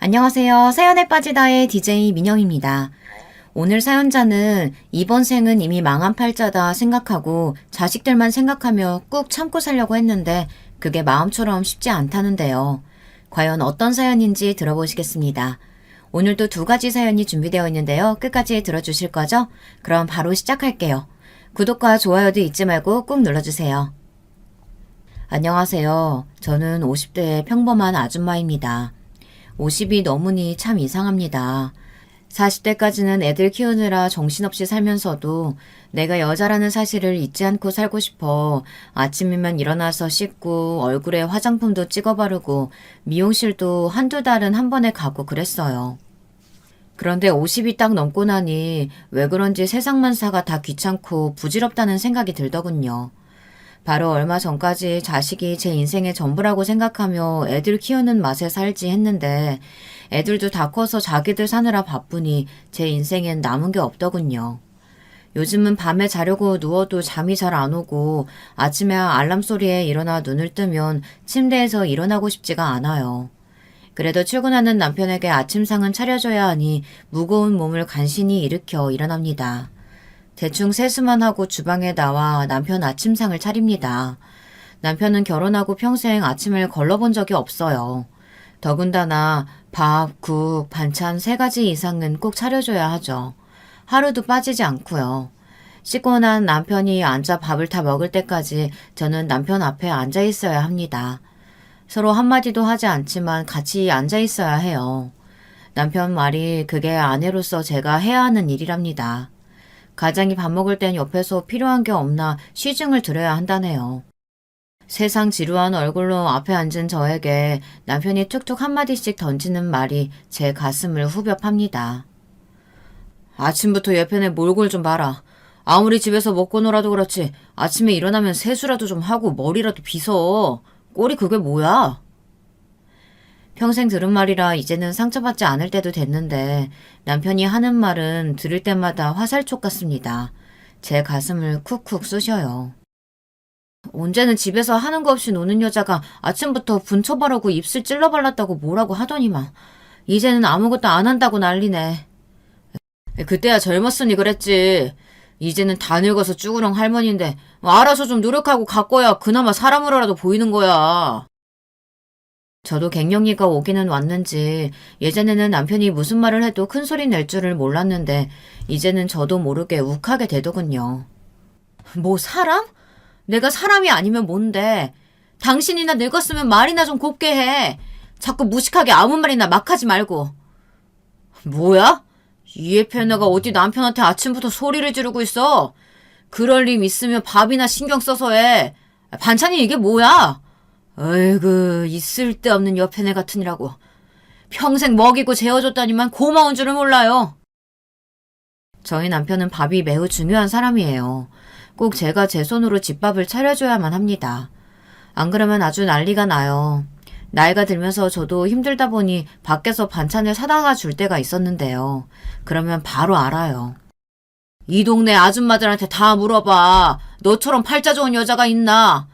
안녕하세요. 사연에 빠지다의 DJ 민영입니다. 오늘 사연자는 이번 생은 이미 망한 팔자다 생각하고 자식들만 생각하며 꾹 참고 살려고 했는데 그게 마음처럼 쉽지 않다는데요. 과연 어떤 사연인지 들어보시겠습니다. 오늘도 두 가지 사연이 준비되어 있는데요. 끝까지 들어주실 거죠? 그럼 바로 시작할게요. 구독과 좋아요도 잊지 말고 꾹 눌러주세요. 안녕하세요. 저는 50대의 평범한 아줌마입니다. 50이 넘으니 참 이상합니다. 40대까지는 애들 키우느라 정신없이 살면서도 내가 여자라는 사실을 잊지 않고 살고 싶어 아침이면 일어나서 씻고 얼굴에 화장품도 찍어 바르고 미용실도 한두 달은 한 번에 가고 그랬어요. 그런데 50이 딱 넘고 나니 왜 그런지 세상만사가 다 귀찮고 부질없다는 생각이 들더군요. 바로 얼마 전까지 자식이 제 인생의 전부라고 생각하며 애들 키우는 맛에 살지 했는데 애들도 다 커서 자기들 사느라 바쁘니 제 인생엔 남은 게 없더군요. 요즘은 밤에 자려고 누워도 잠이 잘 안 오고 아침에 알람 소리에 일어나 눈을 뜨면 침대에서 일어나고 싶지가 않아요. 그래도 출근하는 남편에게 아침상은 차려줘야 하니 무거운 몸을 간신히 일으켜 일어납니다. 대충 세수만 하고 주방에 나와 남편 아침상을 차립니다. 남편은 결혼하고 평생 아침을 걸러본 적이 없어요. 더군다나 밥, 국, 반찬 3가지 이상은 꼭 차려줘야 하죠. 하루도 빠지지 않고요. 씻고 난 남편이 앉아 밥을 다 먹을 때까지 저는 남편 앞에 앉아 있어야 합니다. 서로 한마디도 하지 않지만 같이 앉아 있어야 해요. 남편 말이 그게 아내로서 제가 해야 하는 일이랍니다. 가장이 밥 먹을 땐 옆에서 필요한 게 없나 시중을 들여야 한다네요. 세상 지루한 얼굴로 앞에 앉은 저에게 남편이 툭툭 한마디씩 던지는 말이 제 가슴을 후벼 팝니다. 아침부터 옆에내 몰골 좀 봐라. 아무리 집에서 먹고 놀아도 그렇지 아침에 일어나면 세수라도 좀 하고 머리라도 빗어. 꼴이 그게 뭐야? 평생 들은 말이라 이제는 상처받지 않을 때도 됐는데 남편이 하는 말은 들을 때마다 화살촉 같습니다. 제 가슴을 쿡쿡 쑤셔요. 언제는 집에서 하는 거 없이 노는 여자가 아침부터 분쳐 바르고 입술 찔러 발랐다고 뭐라고 하더니만 이제는 아무것도 안 한다고 난리네. 그때야 젊었으니 그랬지. 이제는 다 늙어서 쭈그렁 할머니인데 알아서 좀 노력하고 가꿔야 그나마 사람으로라도 보이는 거야. 저도 갱년기가 오기는 왔는지 예전에는 남편이 무슨 말을 해도 큰 소리 낼 줄을 몰랐는데 이제는 저도 모르게 욱하게 되더군요. 뭐 사람? 내가 사람이 아니면 뭔데? 당신이나 늙었으면 말이나 좀 곱게 해. 자꾸 무식하게 아무 말이나 막 하지 말고. 뭐야? 이 애편애가 어디 남편한테 아침부터 소리를 지르고 있어? 그럴 림 있으면 밥이나 신경 써서 해. 반찬이 이게 뭐야? 어이구 있을 데 없는 옆에네 같으니라고. 평생 먹이고 재워줬다니만 고마운 줄을 몰라요. 저희 남편은 밥이 매우 중요한 사람이에요. 꼭 제가 제 손으로 집밥을 차려줘야만 합니다. 안 그러면 아주 난리가 나요. 나이가 들면서 저도 힘들다 보니 밖에서 반찬을 사다가 줄 때가 있었는데요. 그러면 바로 알아요. 이 동네 아줌마들한테 다 물어봐. 너처럼 팔자 좋은 여자가 있나?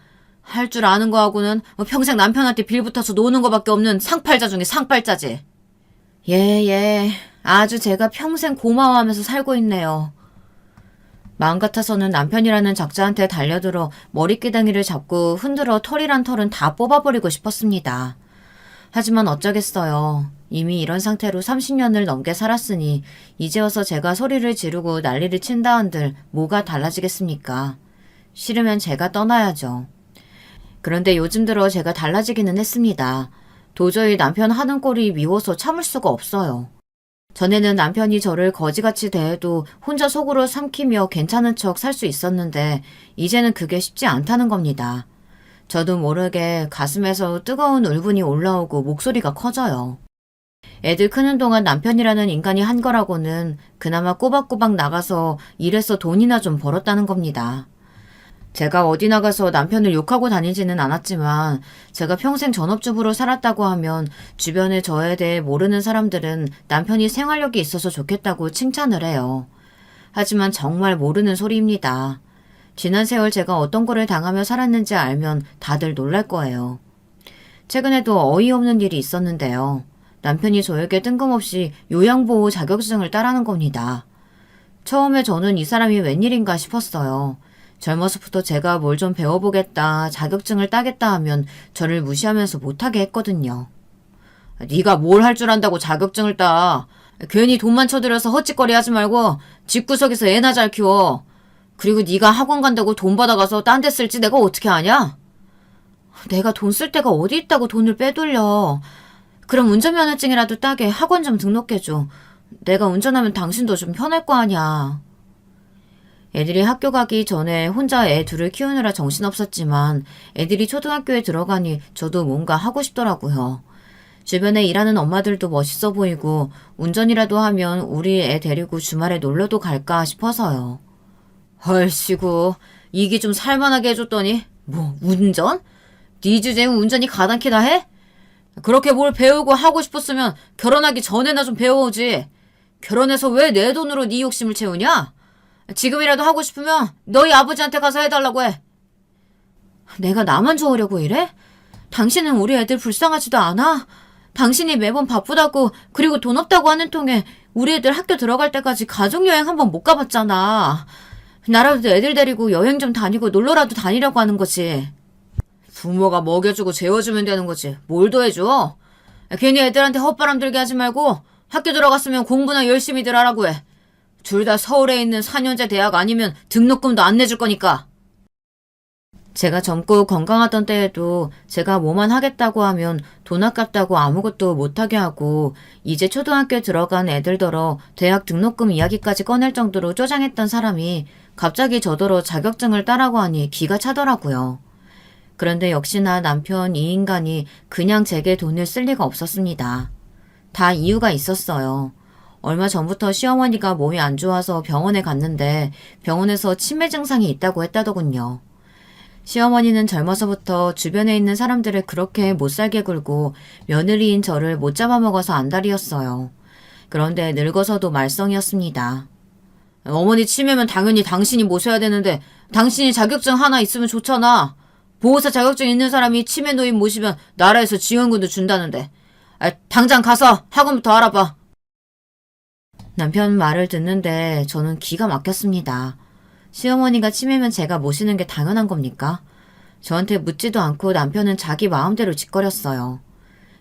할 줄 아는 거하고는 평생 남편한테 빌붙어서 노는 거밖에 없는 상팔자 중에 상팔자지. 예. 아주 제가 평생 고마워하면서 살고 있네요. 마음 같아서는 남편이라는 작자한테 달려들어 머리끼덩이를 잡고 흔들어 털이란 털은 다 뽑아버리고 싶었습니다. 하지만 어쩌겠어요. 이미 이런 상태로 30년을 넘게 살았으니 이제 와서 제가 소리를 지르고 난리를 친다 한들 뭐가 달라지겠습니까? 싫으면 제가 떠나야죠. 그런데 요즘 들어 제가 달라지기는 했습니다. 도저히 남편 하는 꼴이 미워서 참을 수가 없어요. 전에는 남편이 저를 거지같이 대해도 혼자 속으로 삼키며 괜찮은 척 살 수 있었는데 이제는 그게 쉽지 않다는 겁니다. 저도 모르게 가슴에서 뜨거운 울분이 올라오고 목소리가 커져요. 애들 크는 동안 남편이라는 인간이 한 거라고는 그나마 꼬박꼬박 나가서 일해서 돈이나 좀 벌었다는 겁니다. 제가 어디 나가서 남편을 욕하고 다니지는 않았지만 제가 평생 전업주부로 살았다고 하면 주변에 저에 대해 모르는 사람들은 남편이 생활력이 있어서 좋겠다고 칭찬을 해요. 하지만 정말 모르는 소리입니다. 지난 세월 제가 어떤 거를 당하며 살았는지 알면 다들 놀랄 거예요. 최근에도 어이없는 일이 있었는데요. 남편이 저에게 뜬금없이 요양보호 자격증을 따라는 겁니다. 처음에 저는 이 사람이 웬일인가 싶었어요. 젊어서부터 제가 뭘 좀 배워보겠다, 자격증을 따겠다 하면 저를 무시하면서 못하게 했거든요. 네가 뭘 할 줄 안다고 자격증을 따. 괜히 돈만 쳐들여서 헛짓거리 하지 말고 집구석에서 애나 잘 키워. 그리고 네가 학원 간다고 돈 받아가서 딴 데 쓸지 내가 어떻게 아냐? 내가 돈 쓸 데가 어디 있다고 돈을 빼돌려. 그럼 운전면허증이라도 따게 학원 좀 등록해줘. 내가 운전하면 당신도 좀 편할 거 아니야. 애들이 학교 가기 전에 혼자 애 둘을 키우느라 정신없었지만 애들이 초등학교에 들어가니 저도 뭔가 하고 싶더라고요. 주변에 일하는 엄마들도 멋있어 보이고 운전이라도 하면 우리 애 데리고 주말에 놀러도 갈까 싶어서요. 헐씨구, 이게 좀 살만하게 해줬더니 뭐 운전? 네 주제에 운전이 가당키나 해? 그렇게 뭘 배우고 하고 싶었으면 결혼하기 전에나 좀 배워오지. 결혼해서 왜 내 돈으로 네 욕심을 채우냐? 지금이라도 하고 싶으면 너희 아버지한테 가서 해달라고 해. 내가 나만 좋으려고 이래? 당신은 우리 애들 불쌍하지도 않아? 당신이 매번 바쁘다고 그리고 돈 없다고 하는 통에 우리 애들 학교 들어갈 때까지 가족여행 한번 못 가봤잖아. 나라도 애들 데리고 여행 좀 다니고 놀러라도 다니려고 하는 거지. 부모가 먹여주고 재워주면 되는 거지. 뭘 더 해줘? 괜히 애들한테 헛바람 들게 하지 말고 학교 들어갔으면 공부나 열심히들 하라고 해. 둘 다 서울에 있는 4년제 대학 아니면 등록금도 안 내줄 거니까. 제가 젊고 건강하던 때에도 제가 뭐만 하겠다고 하면 돈 아깝다고 아무것도 못하게 하고 이제 초등학교에 들어간 애들더러 대학 등록금 이야기까지 꺼낼 정도로 쪼장했던 사람이 갑자기 저더러 자격증을 따라고 하니 기가 차더라고요. 그런데 역시나 남편 이 인간이 그냥 제게 돈을 쓸 리가 없었습니다. 다 이유가 있었어요. 얼마 전부터 시어머니가 몸이 안 좋아서 병원에 갔는데 병원에서 치매 증상이 있다고 했다더군요. 시어머니는 젊어서부터 주변에 있는 사람들을 그렇게 못살게 굴고 며느리인 저를 못 잡아먹어서 안달이었어요. 그런데 늙어서도 말썽이었습니다. 어머니 치매면 당연히 당신이 모셔야 되는데 당신이 자격증 하나 있으면 좋잖아. 보호사 자격증 있는 사람이 치매 노인 모시면 나라에서 지원금도 준다는데. 당장 가서 학원부터 알아봐. 남편 말을 듣는데 저는 기가 막혔습니다. 시어머니가 치매면 제가 모시는 게 당연한 겁니까? 저한테 묻지도 않고 남편은 자기 마음대로 짓거렸어요.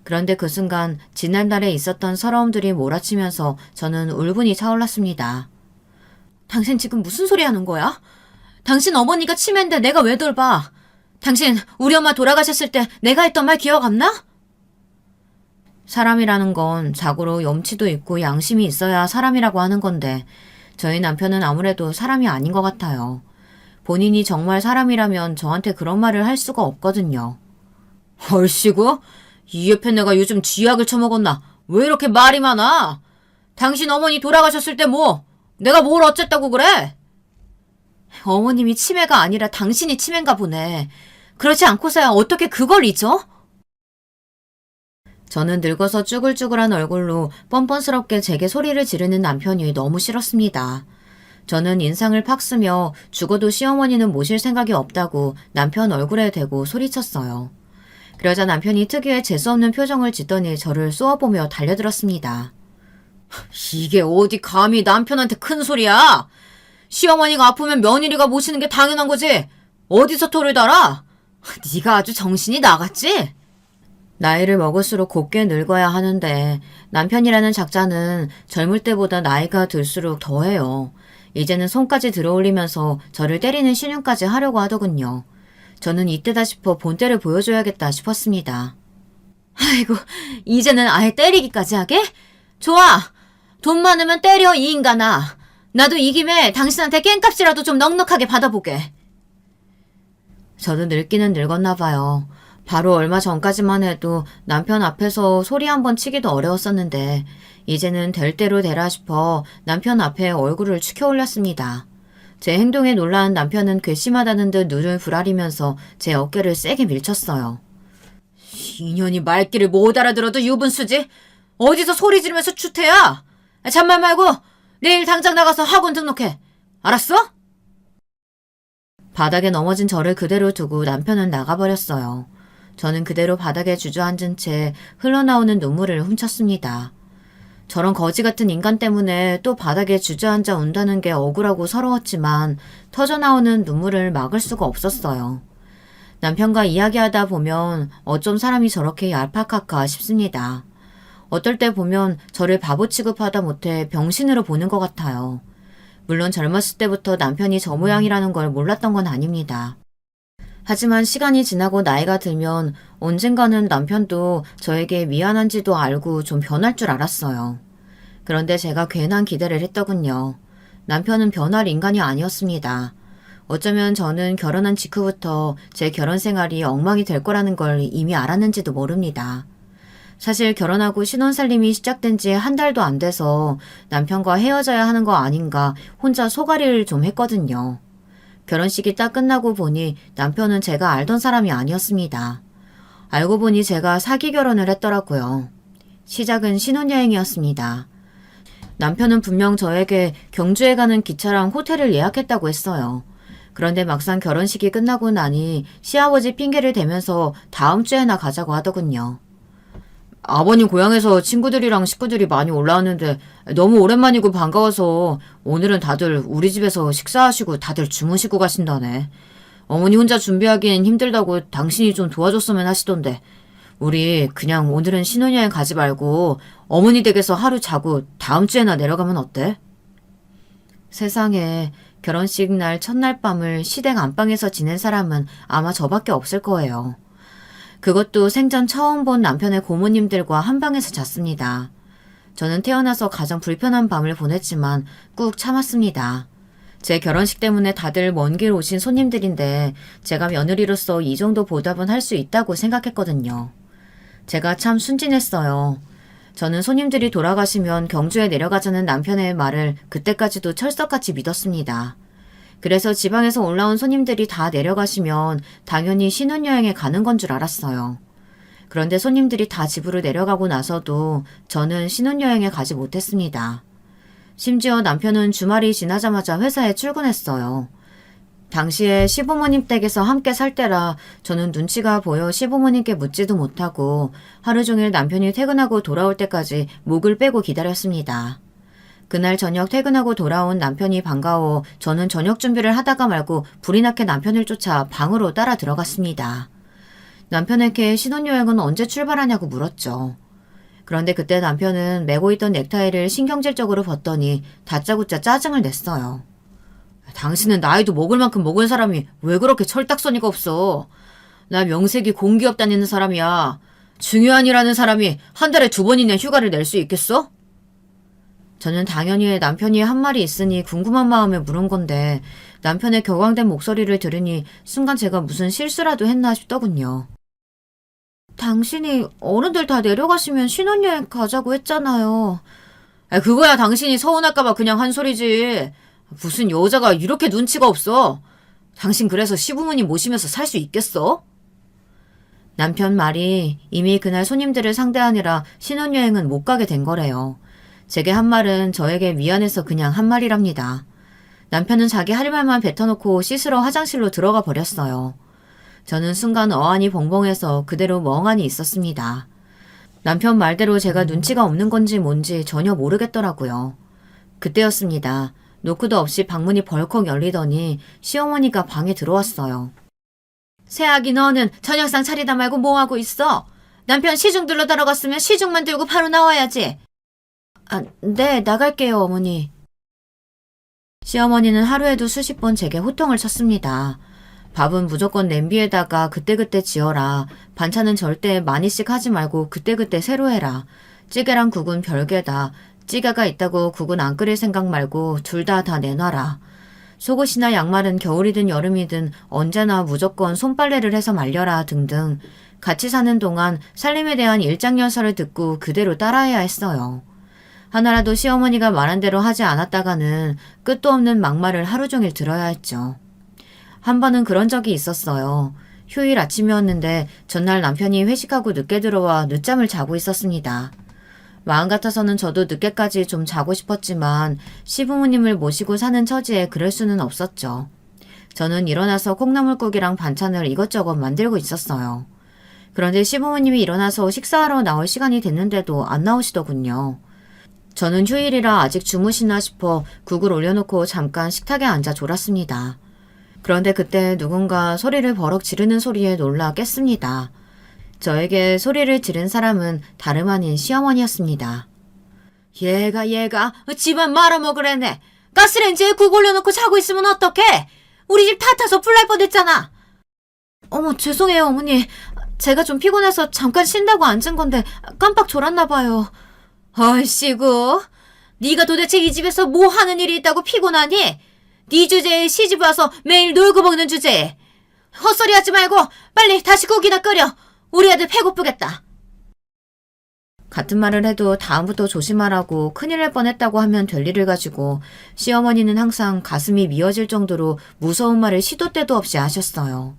그런데 그 순간 지난달에 있었던 서러움들이 몰아치면서 저는 울분이 차올랐습니다. 당신 지금 무슨 소리 하는 거야? 당신 어머니가 치매인데 내가 왜 돌봐? 당신 우리 엄마 돌아가셨을 때 내가 했던 말 기억 안 나? 사람이라는 건 자고로 염치도 있고 양심이 있어야 사람이라고 하는 건데 저희 남편은 아무래도 사람이 아닌 것 같아요. 본인이 정말 사람이라면 저한테 그런 말을 할 수가 없거든요. 얼씨구? 이 옆에 내가 요즘 쥐약을 처먹었나? 왜 이렇게 말이 많아? 당신 어머니 돌아가셨을 때 뭐? 내가 뭘 어쨌다고 그래? 어머님이 치매가 아니라 당신이 치매인가 보네. 그렇지 않고서야 어떻게 그걸 잊어? 저는 늙어서 쭈글쭈글한 얼굴로 뻔뻔스럽게 제게 소리를 지르는 남편이 너무 싫었습니다. 저는 인상을 팍 쓰며 죽어도 시어머니는 모실 생각이 없다고 남편 얼굴에 대고 소리쳤어요. 그러자 남편이 특유의 재수없는 표정을 짓더니 저를 쏘아보며 달려들었습니다. 이게 어디 감히 남편한테 큰 소리야? 시어머니가 아프면 며느리가 모시는 게 당연한 거지. 어디서 토를 달아? 네가 아주 정신이 나갔지? 나이를 먹을수록 곱게 늙어야 하는데 남편이라는 작자는 젊을 때보다 나이가 들수록 더해요. 이제는 손까지 들어올리면서 저를 때리는 신용까지 하려고 하더군요. 저는 이때다 싶어 본때를 보여줘야겠다 싶었습니다. 아이고, 이제는 아예 때리기까지 하게? 좋아! 돈 많으면 때려, 이 인간아. 나도 이 김에 당신한테 깽값이라도 좀 넉넉하게 받아보게. 저도 늙기는 늙었나 봐요. 바로 얼마 전까지만 해도 남편 앞에서 소리 한번 치기도 어려웠었는데 이제는 될 대로 되라 싶어 남편 앞에 얼굴을 축혀 올렸습니다. 제 행동에 놀란 남편은 괘씸하다는 듯 눈을 부라리면서 제 어깨를 세게 밀쳤어요. 이년이 말귀를 못 알아들어도 유분수지? 어디서 소리 지르면서 추태야? 잔말 말고 내일 당장 나가서 학원 등록해. 알았어? 바닥에 넘어진 저를 그대로 두고 남편은 나가버렸어요. 저는 그대로 바닥에 주저앉은 채 흘러나오는 눈물을 훔쳤습니다. 저런 거지 같은 인간 때문에 또 바닥에 주저앉아 운다는 게 억울하고 서러웠지만 터져나오는 눈물을 막을 수가 없었어요. 남편과 이야기하다 보면 어쩜 사람이 저렇게 얄팍할까 싶습니다. 어떨 때 보면 저를 바보 취급하다 못해 병신으로 보는 것 같아요. 물론 젊었을 때부터 남편이 저 모양이라는 걸 몰랐던 건 아닙니다. 하지만 시간이 지나고 나이가 들면 언젠가는 남편도 저에게 미안한지도 알고 좀 변할 줄 알았어요. 그런데 제가 괜한 기대를 했더군요. 남편은 변할 인간이 아니었습니다. 어쩌면 저는 결혼한 직후부터 제 결혼 생활이 엉망이 될 거라는 걸 이미 알았는지도 모릅니다. 사실 결혼하고 신혼살림이 시작된 지 한 달도 안 돼서 남편과 헤어져야 하는 거 아닌가 혼자 소가리를 좀 했거든요. 결혼식이 딱 끝나고 보니 남편은 제가 알던 사람이 아니었습니다. 알고 보니 제가 사기 결혼을 했더라고요. 시작은 신혼여행이었습니다. 남편은 분명 저에게 경주에 가는 기차랑 호텔을 예약했다고 했어요. 그런데 막상 결혼식이 끝나고 나니 시아버지 핑계를 대면서 다음 주에나 가자고 하더군요. 아버님 고향에서 친구들이랑 식구들이 많이 올라왔는데 너무 오랜만이고 반가워서 오늘은 다들 우리 집에서 식사하시고 다들 주무시고 가신다네. 어머니 혼자 준비하기엔 힘들다고 당신이 좀 도와줬으면 하시던데 우리 그냥 오늘은 신혼여행 가지 말고 어머니 댁에서 하루 자고 다음 주에나 내려가면 어때? 세상에 결혼식 날 첫날 밤을 시댁 안방에서 지낸 사람은 아마 저밖에 없을 거예요. 그것도 생전 처음 본 남편의 고모님들과 한 방에서 잤습니다. 저는 태어나서 가장 불편한 밤을 보냈지만 꾹 참았습니다. 제 결혼식 때문에 다들 먼 길 오신 손님들인데 제가 며느리로서 이 정도 보답은 할 수 있다고 생각했거든요. 제가 참 순진했어요. 저는 손님들이 돌아가시면 경주에 내려가자는 남편의 말을 그때까지도 철석같이 믿었습니다. 그래서 지방에서 올라온 손님들이 다 내려가시면 당연히 신혼여행에 가는 건 줄 알았어요. 그런데 손님들이 다 집으로 내려가고 나서도 저는 신혼여행에 가지 못했습니다. 심지어 남편은 주말이 지나자마자 회사에 출근했어요. 당시에 시부모님 댁에서 함께 살 때라 저는 눈치가 보여 시부모님께 묻지도 못하고 하루 종일 남편이 퇴근하고 돌아올 때까지 목을 빼고 기다렸습니다. 그날 저녁 퇴근하고 돌아온 남편이 반가워 저는 저녁 준비를 하다가 말고 불이 나게 남편을 쫓아 방으로 따라 들어갔습니다. 남편에게 신혼여행은 언제 출발하냐고 물었죠. 그런데 그때 남편은 메고 있던 넥타이를 신경질적으로 벗더니 다짜고짜 짜증을 냈어요. 당신은 나이도 먹을 만큼 먹은 사람이 왜 그렇게 철딱서니가 없어. 나 명색이 공기업 다니는 사람이야. 중요한 일하는 사람이 한 달에 2번이나 휴가를 낼 수 있겠어? 저는 당연히 남편이 한 말이 있으니 궁금한 마음에 물은 건데 남편의 격앙된 목소리를 들으니 순간 제가 무슨 실수라도 했나 싶더군요. 당신이 어른들 다 내려가시면 신혼여행 가자고 했잖아요. 그거야 당신이 서운할까봐 그냥 한 소리지. 무슨 여자가 이렇게 눈치가 없어. 당신 그래서 시부모님 모시면서 살 수 있겠어? 남편 말이 이미 그날 손님들을 상대하느라 신혼여행은 못 가게 된 거래요. 제게 한 말은 저에게 미안해서 그냥 한 말이랍니다. 남편은 자기 할 말만 뱉어놓고 씻으러 화장실로 들어가 버렸어요. 저는 순간 어안이 벙벙해서 그대로 멍하니 있었습니다. 남편 말대로 제가 눈치가 없는 건지 뭔지 전혀 모르겠더라고요. 그때였습니다. 노크도 없이 방문이 벌컥 열리더니 시어머니가 방에 들어왔어요. 새아기 너는 저녁상 차리다 말고 뭐하고 있어? 남편 시중 들러 들어갔으면 시중만 들고 바로 나와야지. 네, 나갈게요, 어머니. 시어머니는 하루에도 수십 번 제게 호통을 쳤습니다. 밥은 무조건 냄비에다가 그때그때 지어라. 반찬은 절대 많이씩 하지 말고 그때그때 새로 해라. 찌개랑 국은 별개다. 찌개가 있다고 국은 안 끓일 생각 말고 둘 다 내놔라. 속옷이나 양말은 겨울이든 여름이든 언제나 무조건 손빨래를 해서 말려라 등등. 같이 사는 동안 살림에 대한 일장연설을 듣고 그대로 따라해야 했어요. 하나라도 시어머니가 말한 대로 하지 않았다가는 끝도 없는 막말을 하루 종일 들어야 했죠. 한 번은 그런 적이 있었어요. 휴일 아침이었는데 전날 남편이 회식하고 늦게 들어와 늦잠을 자고 있었습니다. 마음 같아서는 저도 늦게까지 좀 자고 싶었지만 시부모님을 모시고 사는 처지에 그럴 수는 없었죠. 저는 일어나서 콩나물국이랑 반찬을 이것저것 만들고 있었어요. 그런데 시부모님이 일어나서 식사하러 나올 시간이 됐는데도 안 나오시더군요. 저는 휴일이라 아직 주무시나 싶어 국을 올려놓고 잠깐 식탁에 앉아 졸았습니다. 그런데 그때 누군가 소리를 버럭 지르는 소리에 놀라 깼습니다. 저에게 소리를 지른 사람은 다름 아닌 시어머니였습니다. 얘가 집안 말아먹으래네. 가스레인지에 국 올려놓고 자고 있으면 어떡해? 우리 집 다 타서 불 날 뻔했잖아. 어머, 죄송해요, 어머니. 제가 좀 피곤해서 잠깐 쉰다고 앉은 건데 깜빡 졸았나 봐요. 얼씨구, 네가 도대체 이 집에서 뭐 하는 일이 있다고 피곤하니? 네 주제에 시집 와서 매일 놀고 먹는 주제에. 헛소리 하지 말고 빨리 다시 국이나 끓여. 우리 애들 배고프겠다. 같은 말을 해도 다음부터 조심하라고 큰일 날 뻔했다고 하면 될 일을 가지고 시어머니는 항상 가슴이 미어질 정도로 무서운 말을 시도 때도 없이 하셨어요.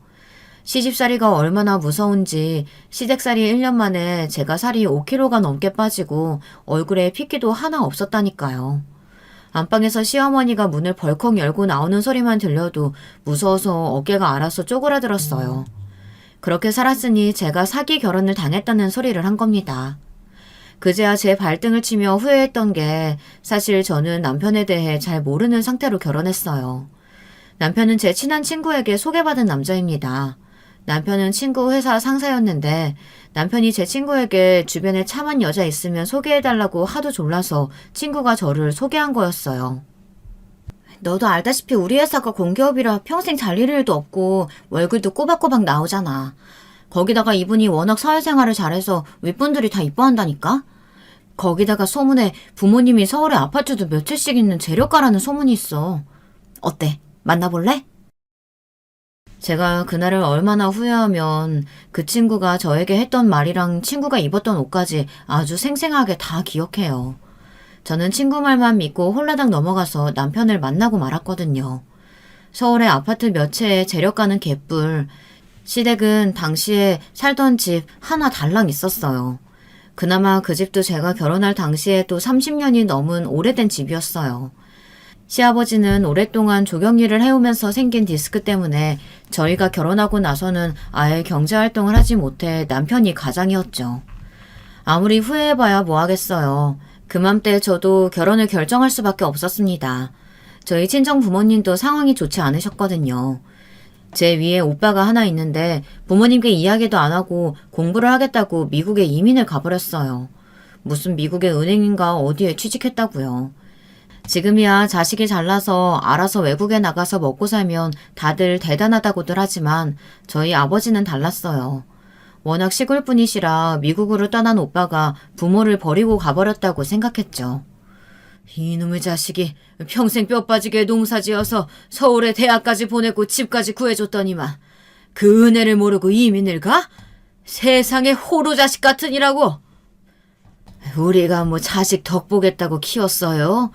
시집살이가 얼마나 무서운지 시댁살이 1년 만에 제가 살이 5kg가 넘게 빠지고 얼굴에 핏기도 하나 없었다니까요. 안방에서 시어머니가 문을 벌컥 열고 나오는 소리만 들려도 무서워서 어깨가 알아서 쪼그라들었어요. 그렇게 살았으니 제가 사기 결혼을 당했다는 소리를 한 겁니다. 그제야 제 발등을 치며 후회했던 게 사실 저는 남편에 대해 잘 모르는 상태로 결혼했어요. 남편은 제 친한 친구에게 소개받은 남자입니다. 남편은 친구 회사 상사였는데 남편이 제 친구에게 주변에 참한 여자 있으면 소개해달라고 하도 졸라서 친구가 저를 소개한 거였어요. 너도 알다시피 우리 회사가 공기업이라 평생 잘릴 일도 없고 월급도 꼬박꼬박 나오잖아. 거기다가 이분이 워낙 사회생활을 잘해서 윗분들이 다 이뻐한다니까? 거기다가 소문에 부모님이 서울에 아파트도 몇 채씩 있는 재력가라는 소문이 있어. 어때? 만나볼래? 제가 그날을 얼마나 후회하면 그 친구가 저에게 했던 말이랑 친구가 입었던 옷까지 아주 생생하게 다 기억해요. 저는 친구 말만 믿고 홀라당 넘어가서 남편을 만나고 말았거든요. 서울에 아파트 몇 채에 재력가는 개뿔. 시댁은 당시에 살던 집 하나 달랑 있었어요. 그나마 그 집도 제가 결혼할 당시에 또 30년이 넘은 오래된 집이었어요. 시아버지는 오랫동안 조경일을 해오면서 생긴 디스크 때문에 저희가 결혼하고 나서는 아예 경제활동을 하지 못해 남편이 가장이었죠. 아무리 후회해봐야 뭐하겠어요. 그맘때 저도 결혼을 결정할 수밖에 없었습니다. 저희 친정 부모님도 상황이 좋지 않으셨거든요. 제 위에 오빠가 하나 있는데 부모님께 이야기도 안 하고 공부를 하겠다고 미국에 이민을 가버렸어요. 무슨 미국의 은행인가 어디에 취직했다고요. 지금이야 자식이 잘나서 알아서 외국에 나가서 먹고 살면 다들 대단하다고들 하지만 저희 아버지는 달랐어요. 워낙 시골 분이시라 미국으로 떠난 오빠가 부모를 버리고 가버렸다고 생각했죠. 이놈의 자식이 평생 뼈 빠지게 농사지어서 서울에 대학까지 보내고 집까지 구해줬더니만 그 은혜를 모르고 이민을 가? 세상에 호로 자식 같으니라고. 우리가 뭐 자식 덕 보겠다고 키웠어요.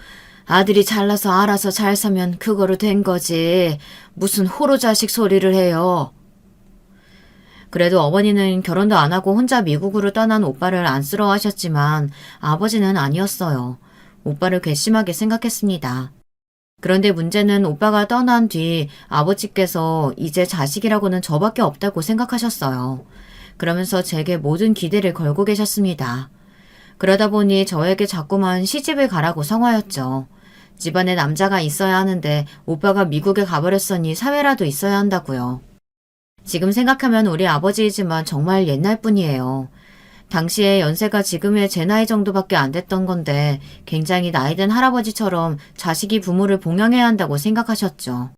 아들이 잘나서 알아서 잘 사면 그거로 된 거지. 무슨 호로 자식 소리를 해요. 그래도 어머니는 결혼도 안 하고 혼자 미국으로 떠난 오빠를 안쓰러워하셨지만 아버지는 아니었어요. 오빠를 괘씸하게 생각했습니다. 그런데 문제는 오빠가 떠난 뒤 아버지께서 이제 자식이라고는 저밖에 없다고 생각하셨어요. 그러면서 제게 모든 기대를 걸고 계셨습니다. 그러다 보니 저에게 자꾸만 시집을 가라고 성화였죠. 집안에 남자가 있어야 하는데 오빠가 미국에 가버렸으니 사회라도 있어야 한다고요. 지금 생각하면 우리 아버지이지만 정말 옛날 분이에요. 당시에 연세가 지금의 제 나이 정도밖에 안 됐던 건데 굉장히 나이든 할아버지처럼 자식이 부모를 봉양해야 한다고 생각하셨죠.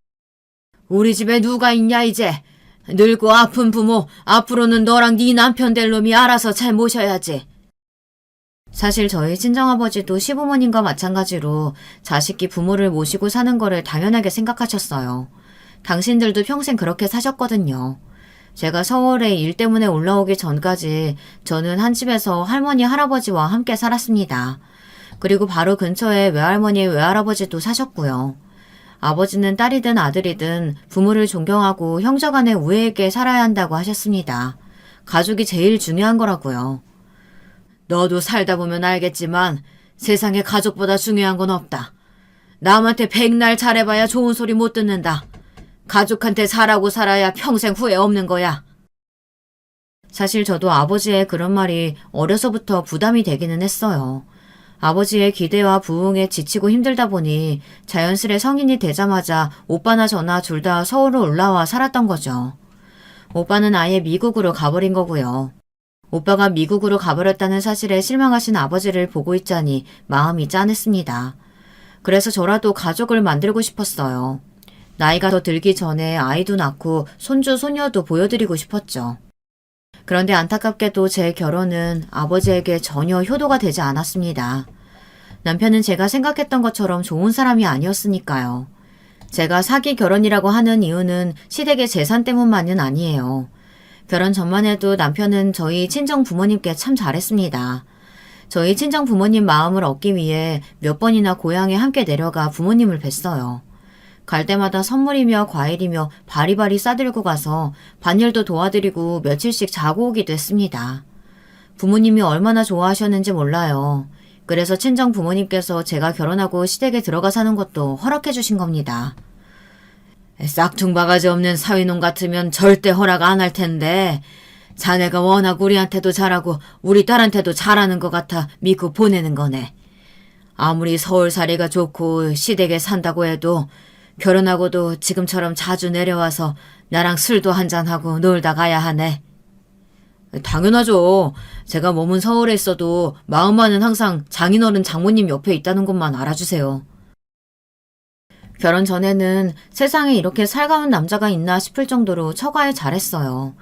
우리 집에 누가 있냐 이제. 늙고 아픈 부모 앞으로는 너랑 네 남편 될 놈이 알아서 잘 모셔야지. 사실 저희 친정아버지도 시부모님과 마찬가지로 자식이 부모를 모시고 사는 거를 당연하게 생각하셨어요. 당신들도 평생 그렇게 사셨거든요. 제가 서울에 일 때문에 올라오기 전까지 저는 한 집에서 할머니, 할아버지와 함께 살았습니다. 그리고 바로 근처에 외할머니, 외할아버지도 사셨고요. 아버지는 딸이든 아들이든 부모를 존경하고 형제간의 우애 있게 살아야 한다고 하셨습니다. 가족이 제일 중요한 거라고요. 너도 살다 보면 알겠지만 세상에 가족보다 중요한 건 없다. 남한테 백날 잘해봐야 좋은 소리 못 듣는다. 가족한테 잘하고 살아야 평생 후회 없는 거야. 사실 저도 아버지의 그런 말이 어려서부터 부담이 되기는 했어요. 아버지의 기대와 부응에 지치고 힘들다 보니 자연스레 성인이 되자마자 오빠나 저나 둘 다 서울로 올라와 살았던 거죠. 오빠는 아예 미국으로 가버린 거고요. 오빠가 미국으로 가버렸다는 사실에 실망하신 아버지를 보고 있자니 마음이 짠했습니다. 그래서 저라도 가족을 만들고 싶었어요. 나이가 더 들기 전에 아이도 낳고 손주, 손녀도 보여드리고 싶었죠. 그런데 안타깝게도 제 결혼은 아버지에게 전혀 효도가 되지 않았습니다. 남편은 제가 생각했던 것처럼 좋은 사람이 아니었으니까요. 제가 사기 결혼이라고 하는 이유는 시댁의 재산 때문만은 아니에요. 결혼 전만 해도 남편은 저희 친정 부모님께 참 잘했습니다. 저희 친정 부모님 마음을 얻기 위해 몇 번이나 고향에 함께 내려가 부모님을 뵀어요. 갈 때마다 선물이며 과일이며 바리바리 싸들고 가서 반일도 도와드리고 며칠씩 자고 오기도 했습니다. 부모님이 얼마나 좋아하셨는지 몰라요. 그래서 친정 부모님께서 제가 결혼하고 시댁에 들어가 사는 것도 허락해 주신 겁니다. 싹퉁바가지 없는 사위놈 같으면 절대 허락 안 할 텐데 자네가 워낙 우리한테도 잘하고 우리 딸한테도 잘하는 것 같아 믿고 보내는 거네. 아무리 서울살이가 좋고 시댁에 산다고 해도 결혼하고도 지금처럼 자주 내려와서 나랑 술도 한잔하고 놀다 가야 하네. 당연하죠. 제가 몸은 서울에 있어도 마음만은 항상 장인어른 장모님 옆에 있다는 것만 알아주세요. 결혼 전에는 세상에 이렇게 살가운 남자가 있나 싶을 정도로 처가에 잘했어요.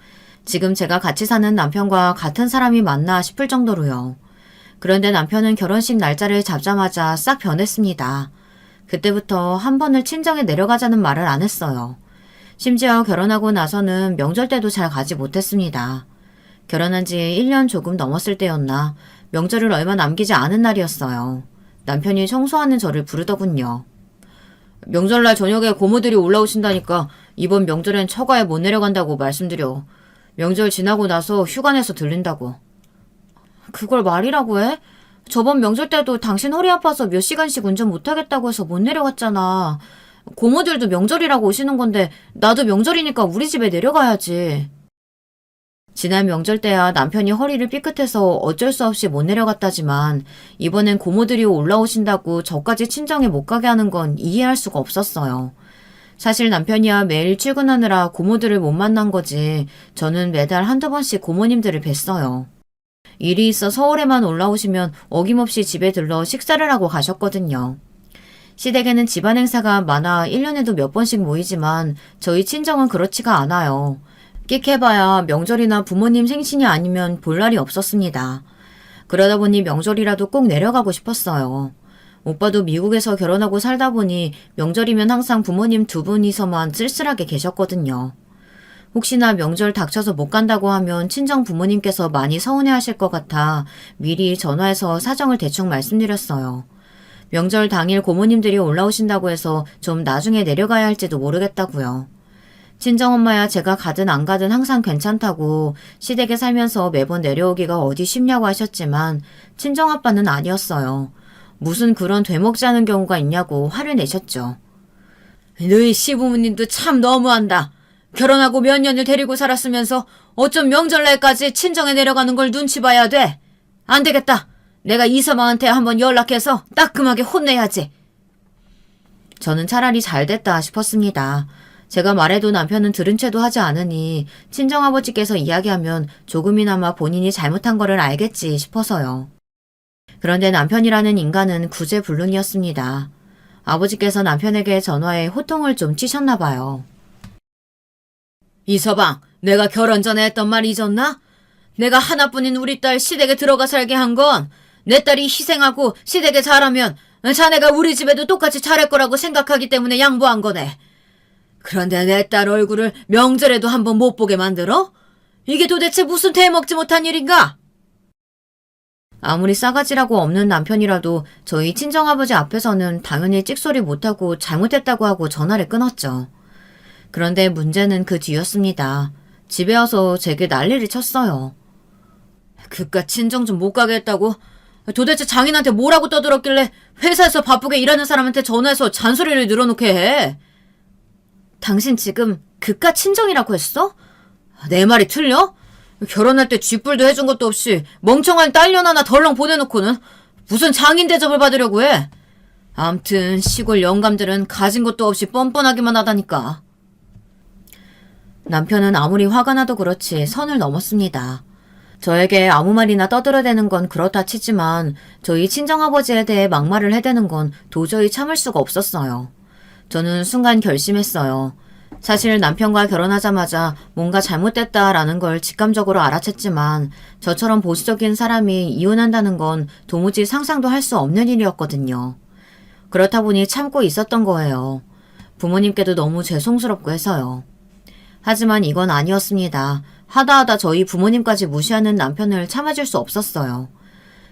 지금 제가 같이 사는 남편과 같은 사람이 맞나 싶을 정도로요. 그런데 남편은 결혼식 날짜를 잡자마자 싹 변했습니다. 그때부터 한 번을 친정에 내려가자는 말을 안 했어요. 심지어 결혼하고 나서는 명절 때도 잘 가지 못했습니다. 결혼한 지 1년 조금 넘었을 때였나 명절을 얼마 남기지 않은 날이었어요. 남편이 청소하는 저를 부르더군요. 명절날 저녁에 고모들이 올라오신다니까 이번 명절엔 처가에 못 내려간다고 말씀드려. 명절 지나고 나서 휴가 내서 들린다고. 그걸 말이라고 해? 저번 명절 때도 당신 허리 아파서 몇 시간씩 운전 못하겠다고 해서 못 내려갔잖아. 고모들도 명절이라고 오시는 건데 나도 명절이니까 우리 집에 내려가야지. 지난 명절 때야 남편이 허리를 삐끗해서 어쩔 수 없이 못 내려갔다지만 이번엔 고모들이 올라오신다고 저까지 친정에 못 가게 하는 건 이해할 수가 없었어요. 사실 남편이야 매일 출근하느라 고모들을 못 만난 거지 저는 매달 한두 번씩 고모님들을 뵀어요. 일이 있어 서울에만 올라오시면 어김없이 집에 들러 식사를 하고 가셨거든요. 시댁에는 집안 행사가 많아 1년에도 몇 번씩 모이지만 저희 친정은 그렇지가 않아요. 끽해봐야 명절이나 부모님 생신이 아니면 볼 날이 없었습니다. 그러다 보니 명절이라도 꼭 내려가고 싶었어요. 오빠도 미국에서 결혼하고 살다 보니 명절이면 항상 부모님 두 분이서만 쓸쓸하게 계셨거든요. 혹시나 명절 닥쳐서 못 간다고 하면 친정 부모님께서 많이 서운해하실 것 같아 미리 전화해서 사정을 대충 말씀드렸어요. 명절 당일 고모님들이 올라오신다고 해서 좀 나중에 내려가야 할지도 모르겠다고요. 친정엄마야 제가 가든 안 가든 항상 괜찮다고 시댁에 살면서 매번 내려오기가 어디 쉽냐고 하셨지만 친정아빠는 아니었어요. 무슨 그런 되먹지 않은 경우가 있냐고 화를 내셨죠. 너희 시부모님도 참 너무한다. 결혼하고 몇 년을 데리고 살았으면서 어쩜 명절날까지 친정에 내려가는 걸 눈치 봐야 돼. 안 되겠다. 내가 이서방한테 한번 연락해서 따끔하게 혼내야지. 저는 차라리 잘 됐다 싶었습니다. 제가 말해도 남편은 들은 채도 하지 않으니 친정아버지께서 이야기하면 조금이나마 본인이 잘못한 거를 알겠지 싶어서요. 그런데 남편이라는 인간은 구제불능이었습니다. 아버지께서 남편에게 전화해 호통을 좀 치셨나 봐요. 이서방, 내가 결혼 전에 했던 말 잊었나? 내가 하나뿐인 우리 딸 시댁에 들어가 살게 한 건 내 딸이 희생하고 시댁에 잘하면 자네가 우리 집에도 똑같이 잘할 거라고 생각하기 때문에 양보한 거네. 그런데 내 딸 얼굴을 명절에도 한번 못 보게 만들어? 이게 도대체 무슨 대먹지 못한 일인가? 아무리 싸가지라고 없는 남편이라도 저희 친정아버지 앞에서는 당연히 찍소리 못하고 잘못했다고 하고 전화를 끊었죠. 그런데 문제는 그 뒤였습니다. 집에 와서 제게 난리를 쳤어요. 그깟 친정 좀 못 가게 했다고? 도대체 장인한테 뭐라고 떠들었길래 회사에서 바쁘게 일하는 사람한테 전화해서 잔소리를 늘어놓게 해? 당신 지금 그깟 친정이라고 했어? 내 말이 틀려? 결혼할 때 쥐뿔도 해준 것도 없이 멍청한 딸년 하나 덜렁 보내놓고는 무슨 장인 대접을 받으려고 해. 암튼 시골 영감들은 가진 것도 없이 뻔뻔하기만 하다니까. 남편은 아무리 화가 나도 그렇지 선을 넘었습니다. 저에게 아무 말이나 떠들어대는 건 그렇다 치지만 저희 친정아버지에 대해 막말을 해대는 건 도저히 참을 수가 없었어요. 저는 순간 결심했어요. 사실 남편과 결혼하자마자 뭔가 잘못됐다라는 걸 직감적으로 알아챘지만 저처럼 보수적인 사람이 이혼한다는 건 도무지 상상도 할 수 없는 일이었거든요. 그렇다 보니 참고 있었던 거예요. 부모님께도 너무 죄송스럽고 해서요. 하지만 이건 아니었습니다. 하다하다 저희 부모님까지 무시하는 남편을 참아줄 수 없었어요.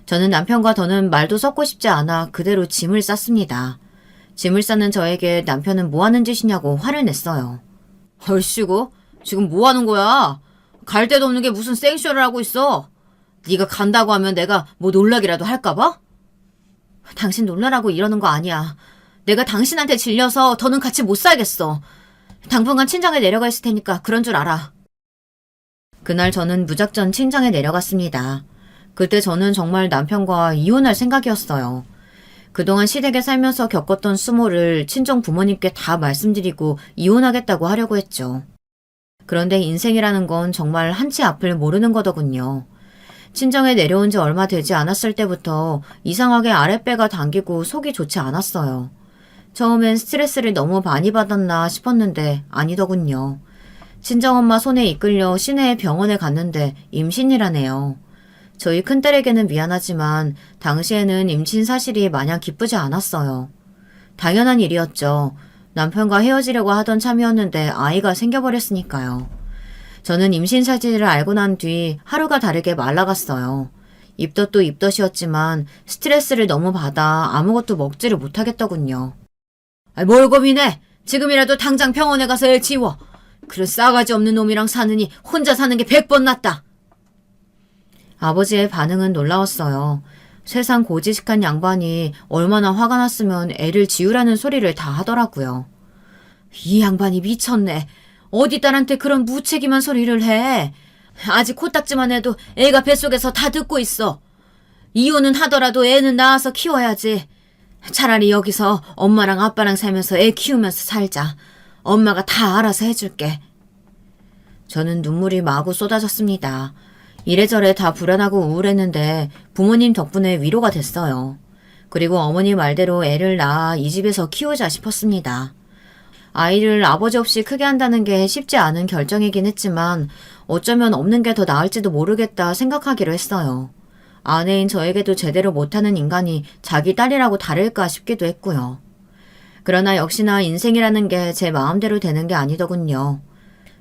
저는 남편과 더는 말도 섞고 싶지 않아 그대로 짐을 쌌습니다. 짐을 싸는 저에게 남편은 뭐 하는 짓이냐고 화를 냈어요. 얼씨구, 지금 뭐 하는 거야? 갈 데도 없는 게 무슨 생쇼를 하고 있어? 네가 간다고 하면 내가 뭐 놀라기라도 할까봐? 당신 놀라라고 이러는 거 아니야. 내가 당신한테 질려서 더는 같이 못 살겠어. 당분간 친정에 내려가 있을 테니까 그런 줄 알아. 그날 저는 무작정 친정에 내려갔습니다. 그때 저는 정말 남편과 이혼할 생각이었어요. 그동안 시댁에 살면서 겪었던 수모를 친정 부모님께 다 말씀드리고 이혼하겠다고 하려고 했죠. 그런데 인생이라는 건 정말 한치 앞을 모르는 거더군요. 친정에 내려온 지 얼마 되지 않았을 때부터 이상하게 아랫배가 당기고 속이 좋지 않았어요. 처음엔 스트레스를 너무 많이 받았나 싶었는데 아니더군요. 친정엄마 손에 이끌려 시내의 병원에 갔는데 임신이라네요. 저희 큰딸에게는 미안하지만 당시에는 임신 사실이 마냥 기쁘지 않았어요. 당연한 일이었죠. 남편과 헤어지려고 하던 참이었는데 아이가 생겨버렸으니까요. 저는 임신 사실을 알고 난 뒤 하루가 다르게 말라갔어요. 입덧도 입덧이었지만 스트레스를 너무 받아 아무것도 먹지를 못하겠더군요. 뭘 고민해? 지금이라도 당장 병원에 가서 애 지워. 그런 싸가지 없는 놈이랑 사느니 혼자 사는 게 100번 낫다. 아버지의 반응은 놀라웠어요. 세상 고지식한 양반이 얼마나 화가 났으면 애를 지우라는 소리를 다 하더라고요. 이 양반이 미쳤네. 어디 딸한테 그런 무책임한 소리를 해. 아직 코딱지만 해도 애가 뱃속에서 다 듣고 있어. 이혼은 하더라도 애는 낳아서 키워야지. 차라리 여기서 엄마랑 아빠랑 살면서 애 키우면서 살자. 엄마가 다 알아서 해줄게. 저는 눈물이 마구 쏟아졌습니다. 이래저래 다 불안하고 우울했는데 부모님 덕분에 위로가 됐어요. 그리고 어머니 말대로 애를 낳아 이 집에서 키우자 싶었습니다. 아이를 아버지 없이 크게 한다는 게 쉽지 않은 결정이긴 했지만 어쩌면 없는 게 더 나을지도 모르겠다 생각하기로 했어요. 아내인 저에게도 제대로 못하는 인간이 자기 딸이라고 다를까 싶기도 했고요. 그러나 역시나 인생이라는 게 제 마음대로 되는 게 아니더군요.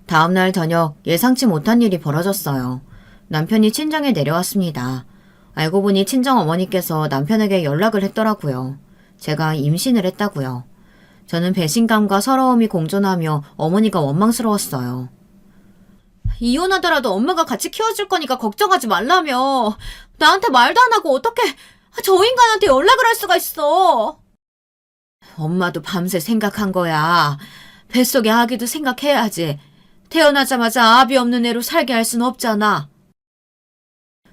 다음날 저녁 예상치 못한 일이 벌어졌어요. 남편이 친정에 내려왔습니다. 알고 보니 친정 어머니께서 남편에게 연락을 했더라고요. 제가 임신을 했다고요. 저는 배신감과 서러움이 공존하며 어머니가 원망스러웠어요. 이혼하더라도 엄마가 같이 키워줄 거니까 걱정하지 말라며. 나한테 말도 안 하고 어떻게 저 인간한테 연락을 할 수가 있어. 엄마도 밤새 생각한 거야. 뱃속의 아기도 생각해야지. 태어나자마자 아비 없는 애로 살게 할 순 없잖아.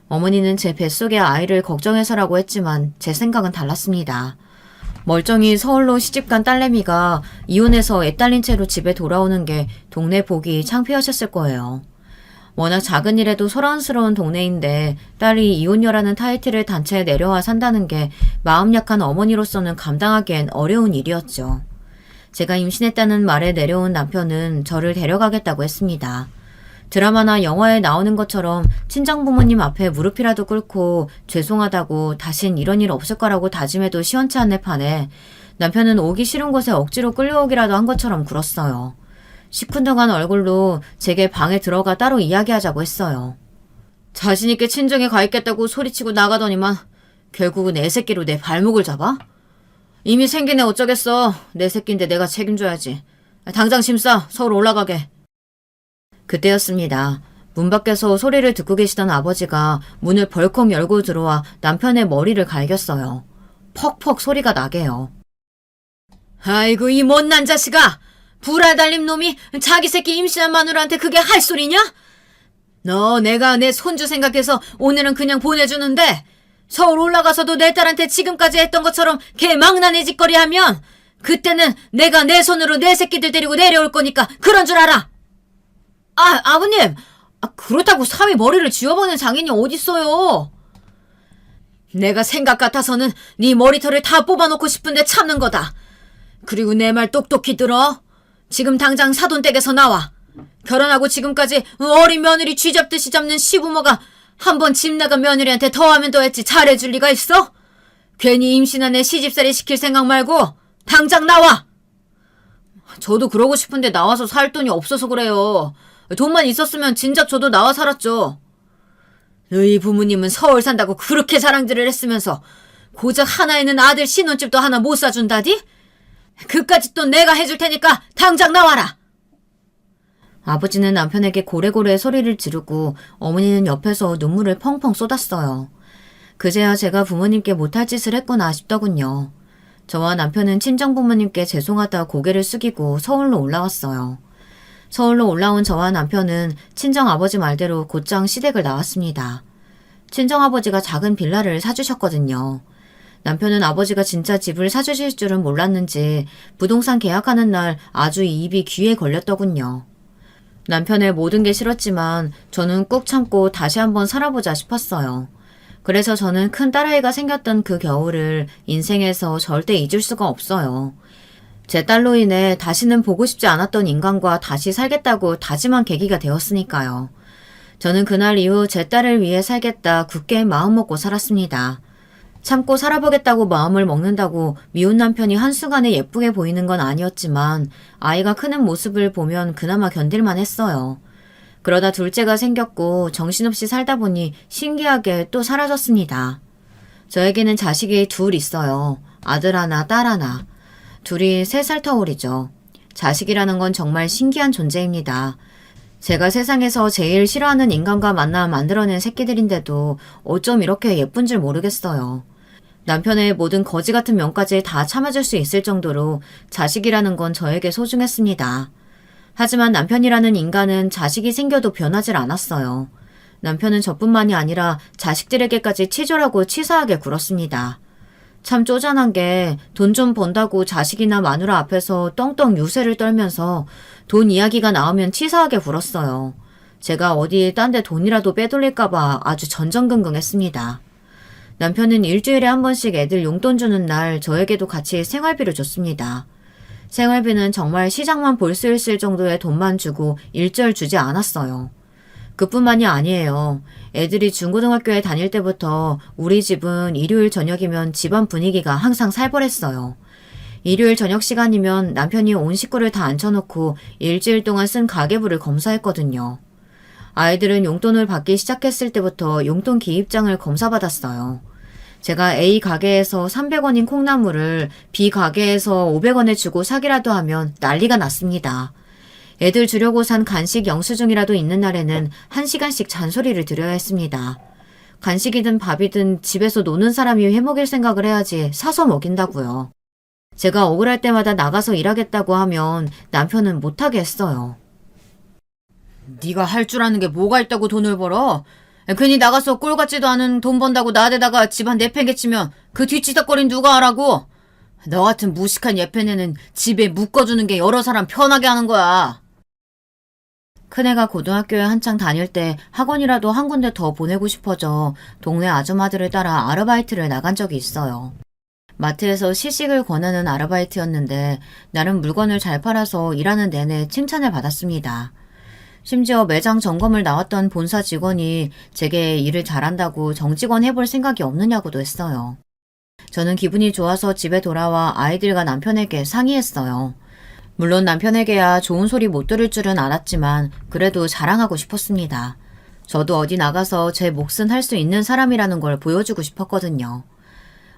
어머니는 제 뱃속의 아이를 걱정해서라고 했지만 제 생각은 달랐습니다. 멀쩡히 서울로 시집간 딸내미가 이혼해서 애 딸린 채로 집에 돌아오는 게 동네 보기 창피하셨을 거예요. 워낙 작은 일에도 소란스러운 동네인데 딸이 이혼녀라는 타이틀을 단체에 내려와 산다는 게 마음 약한 어머니로서는 감당하기엔 어려운 일이었죠. 제가 임신했다는 말에 내려온 남편은 저를 데려가겠다고 했습니다. 드라마나 영화에 나오는 것처럼 친정 부모님 앞에 무릎이라도 꿇고 죄송하다고 다신 이런 일 없을 거라고 다짐해도 시원치 않네 판에 남편은 오기 싫은 곳에 억지로 끌려오기라도 한 것처럼 굴었어요. 시큰둥한 얼굴로 제게 방에 들어가 따로 이야기하자고 했어요. 자신있게 친정에 가 있겠다고 소리치고 나가더니만 결국은 애 새끼로 내 발목을 잡아? 이미 생긴 애 어쩌겠어. 내 새끼인데 내가 책임져야지. 당장 짐 싸. 서울 올라가게. 그때였습니다. 문 밖에서 소리를 듣고 계시던 아버지가 문을 벌컥 열고 들어와 남편의 머리를 갈겼어요. 퍽퍽 소리가 나게요. 아이고 이 못난 자식아! 불알 달린 놈이 자기 새끼 임신한 마누라한테 그게 할 소리냐? 너 내가 내 손주 생각해서 오늘은 그냥 보내주는데 서울 올라가서도 내 딸한테 지금까지 했던 것처럼 걔 망나니 짓거리 하면 그때는 내가 내 손으로 내 새끼들 데리고 내려올 거니까 그런 줄 알아. 아버님. 그렇다고 사위 머리를 쥐어박는 장인이 어딨어요. 내가 생각 같아서는 네 머리털을 다 뽑아놓고 싶은데 참는 거다. 그리고 내 말 똑똑히 들어. 지금 당장 사돈댁에서 나와. 결혼하고 지금까지 어린 며느리 쥐잡듯이 잡는 시부모가 한번 집 나간 며느리한테 더하면 더했지 잘해줄 리가 있어? 괜히 임신한 애 시집살이 시킬 생각 말고 당장 나와. 저도 그러고 싶은데 나와서 살 돈이 없어서 그래요. 돈만 있었으면 진작 저도 나와 살았죠. 너희 부모님은 서울 산다고 그렇게 자랑질을 했으면서 고작 하나 있는 아들 신혼집도 하나 못 사준다디? 그까짓 돈 내가 해줄 테니까 당장 나와라. 아버지는 남편에게 고래고래 소리를 지르고 어머니는 옆에서 눈물을 펑펑 쏟았어요. 그제야 제가 부모님께 못할 짓을 했구나 싶더군요. 저와 남편은 친정부모님께 죄송하다 고개를 숙이고 서울로 올라왔어요. 서울로 올라온 저와 남편은 친정아버지 말대로 곧장 시댁을 나왔습니다. 친정아버지가 작은 빌라를 사주셨거든요. 남편은 아버지가 진짜 집을 사주실 줄은 몰랐는지 부동산 계약하는 날 아주 입이 귀에 걸렸더군요. 남편의 모든 게 싫었지만 저는 꾹 참고 다시 한번 살아보자 싶었어요. 그래서 저는 큰 딸아이가 생겼던 그 겨울을 인생에서 절대 잊을 수가 없어요. 제 딸로 인해 다시는 보고 싶지 않았던 인간과 다시 살겠다고 다짐한 계기가 되었으니까요. 저는 그날 이후 제 딸을 위해 살겠다 굳게 마음먹고 살았습니다. 참고 살아보겠다고 마음을 먹는다고 미운 남편이 한순간에 예쁘게 보이는 건 아니었지만 아이가 크는 모습을 보면 그나마 견딜만 했어요. 그러다 둘째가 생겼고 정신없이 살다 보니 신기하게 또 사라졌습니다. 저에게는 자식이 둘 있어요. 아들 하나, 딸 하나. 둘이 3살 터울이죠. 자식이라는 건 정말 신기한 존재입니다. 제가 세상에서 제일 싫어하는 인간과 만나 만들어낸 새끼들인데도 어쩜 이렇게 예쁜 줄 모르겠어요. 남편의 모든 거지 같은 면까지 다 참아줄 수 있을 정도로 자식이라는 건 저에게 소중했습니다. 하지만 남편이라는 인간은 자식이 생겨도 변하질 않았어요. 남편은 저뿐만이 아니라 자식들에게까지 치졸하고 치사하게 굴었습니다. 참 쪼잔한 게 돈 좀 번다고 자식이나 마누라 앞에서 떵떵 유세를 떨면서 돈 이야기가 나오면 치사하게 굴었어요. 제가 어디 딴 데 돈이라도 빼돌릴까봐 아주 전전긍긍했습니다. 남편은 일주일에 한 번씩 애들 용돈 주는 날 저에게도 같이 생활비를 줬습니다. 생활비는 정말 시장만 볼 수 있을 정도의 돈만 주고 일절 주지 않았어요. 그뿐만이 아니에요. 애들이 중고등학교에 다닐 때부터 우리 집은 일요일 저녁이면 집안 분위기가 항상 살벌했어요. 일요일 저녁 시간이면 남편이 온 식구를 다 앉혀놓고 일주일 동안 쓴 가계부를 검사했거든요. 아이들은 용돈을 받기 시작했을 때부터 용돈 기입장을 검사받았어요. 제가 A 가게에서 300원인 콩나물을 B 가게에서 500원에 주고 사기라도 하면 난리가 났습니다. 애들 주려고 산 간식 영수증이라도 있는 날에는 1시간씩 잔소리를 드려야 했습니다. 간식이든 밥이든 집에서 노는 사람이 해먹일 생각을 해야지 사서 먹인다고요. 제가 억울할 때마다 나가서 일하겠다고 하면 남편은 못하게 했어요. 네가 할 줄 아는 게 뭐가 있다고 돈을 벌어? 괜히 나가서 꼴 같지도 않은 돈 번다고 나대다가 집안 내팽개치면 그 뒷지덕거린 누가 하라고? 너 같은 무식한 예편에는 집에 묶어주는 게 여러 사람 편하게 하는 거야. 큰애가 고등학교에 한창 다닐 때 학원이라도 한 군데 더 보내고 싶어져 동네 아줌마들을 따라 아르바이트를 나간 적이 있어요. 마트에서 시식을 권하는 아르바이트였는데 나름 물건을 잘 팔아서 일하는 내내 칭찬을 받았습니다. 심지어 매장 점검을 나왔던 본사 직원이 제게 일을 잘한다고 정직원 해볼 생각이 없느냐고도 했어요. 저는 기분이 좋아서 집에 돌아와 아이들과 남편에게 상의했어요. 물론 남편에게야 좋은 소리 못 들을 줄은 알았지만 그래도 자랑하고 싶었습니다. 저도 어디 나가서 제 몫은 할 수 있는 사람이라는 걸 보여주고 싶었거든요.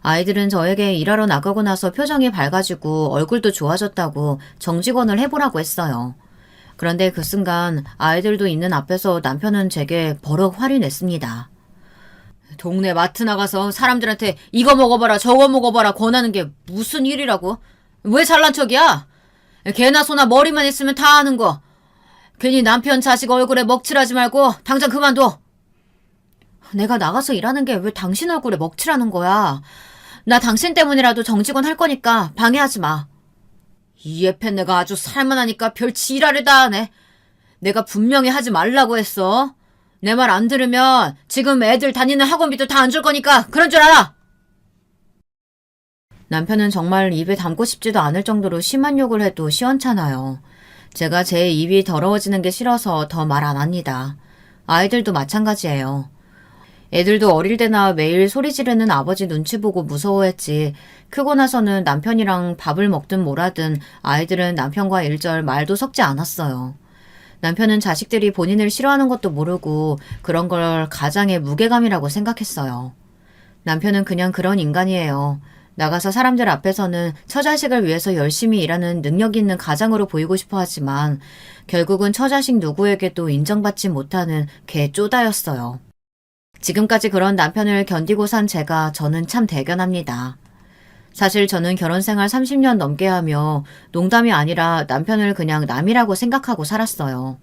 아이들은 저에게 일하러 나가고 나서 표정이 밝아지고 얼굴도 좋아졌다고 정직원을 해보라고 했어요. 그런데 그 순간 아이들도 있는 앞에서 남편은 제게 버럭 화를 냈습니다. 동네 마트 나가서 사람들한테 이거 먹어봐라 저거 먹어봐라 권하는 게 무슨 일이라고? 왜 잘난 척이야? 개나 소나 머리만 있으면 다 아는 거. 괜히 남편 자식 얼굴에 먹칠하지 말고 당장 그만둬. 내가 나가서 일하는 게 왜 당신 얼굴에 먹칠하는 거야? 나 당신 때문이라도 정직원 할 거니까 방해하지 마. 이 예편네가 아주 살만하니까 별 지랄을 다 하네. 내가 분명히 하지 말라고 했어. 내 말 안 들으면 지금 애들 다니는 학원비도 다 안 줄 거니까 그런 줄 알아. 남편은 정말 입에 담고 싶지도 않을 정도로 심한 욕을 해도 시원찮아요. 제가 제 입이 더러워지는 게 싫어서 더 말 안 합니다. 아이들도 마찬가지예요. 애들도 어릴 때나 매일 소리 지르는 아버지 눈치 보고 무서워했지. 크고 나서는 남편이랑 밥을 먹든 뭐라든 아이들은 남편과 일절 말도 섞지 않았어요. 남편은 자식들이 본인을 싫어하는 것도 모르고 그런 걸 가장의 무게감이라고 생각했어요. 남편은 그냥 그런 인간이에요. 나가서 사람들 앞에서는 처자식을 위해서 열심히 일하는 능력 있는 가장으로 보이고 싶어 하지만 결국은 처자식 누구에게도 인정받지 못하는 개 쪼다였어요. 지금까지 그런 남편을 견디고 산 제가 저는 참 대견합니다. 사실 저는 결혼 생활 30년 넘게 하며 농담이 아니라 남편을 그냥 남이라고 생각하고 살았어요.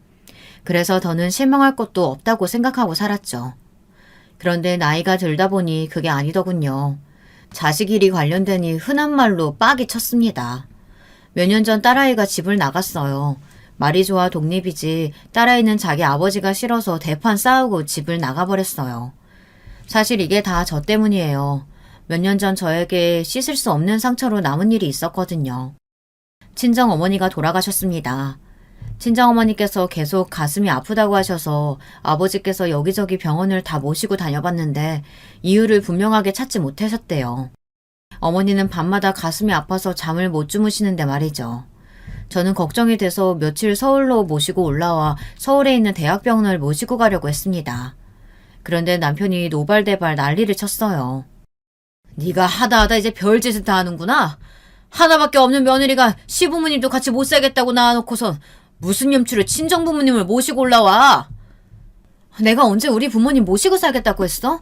그래서 더는 실망할 것도 없다고 생각하고 살았죠. 그런데 나이가 들다 보니 그게 아니더군요. 자식 일이 관련되니 흔한 말로 빡이 쳤습니다. 몇 년 전 딸아이가 집을 나갔어요. 말이 좋아 독립이지 딸아이는 자기 아버지가 싫어서 대판 싸우고 집을 나가버렸어요. 사실 이게 다 저 때문이에요. 몇 년 전 저에게 씻을 수 없는 상처로 남은 일이 있었거든요. 친정어머니가 돌아가셨습니다. 친정어머니께서 계속 가슴이 아프다고 하셔서 아버지께서 여기저기 병원을 다 모시고 다녀봤는데 이유를 분명하게 찾지 못하셨대요. 어머니는 밤마다 가슴이 아파서 잠을 못 주무시는데 말이죠. 저는 걱정이 돼서 며칠 서울로 모시고 올라와 서울에 있는 대학병원을 모시고 가려고 했습니다. 그런데 남편이 노발대발 난리를 쳤어요. 네가 하다 이제 별짓을 다 하는구나. 하나밖에 없는 며느리가 시부모님도 같이 못 살겠다고 낳아놓고선 무슨 염치로 친정부모님을 모시고 올라와. 내가 언제 우리 부모님 모시고 살겠다고 했어?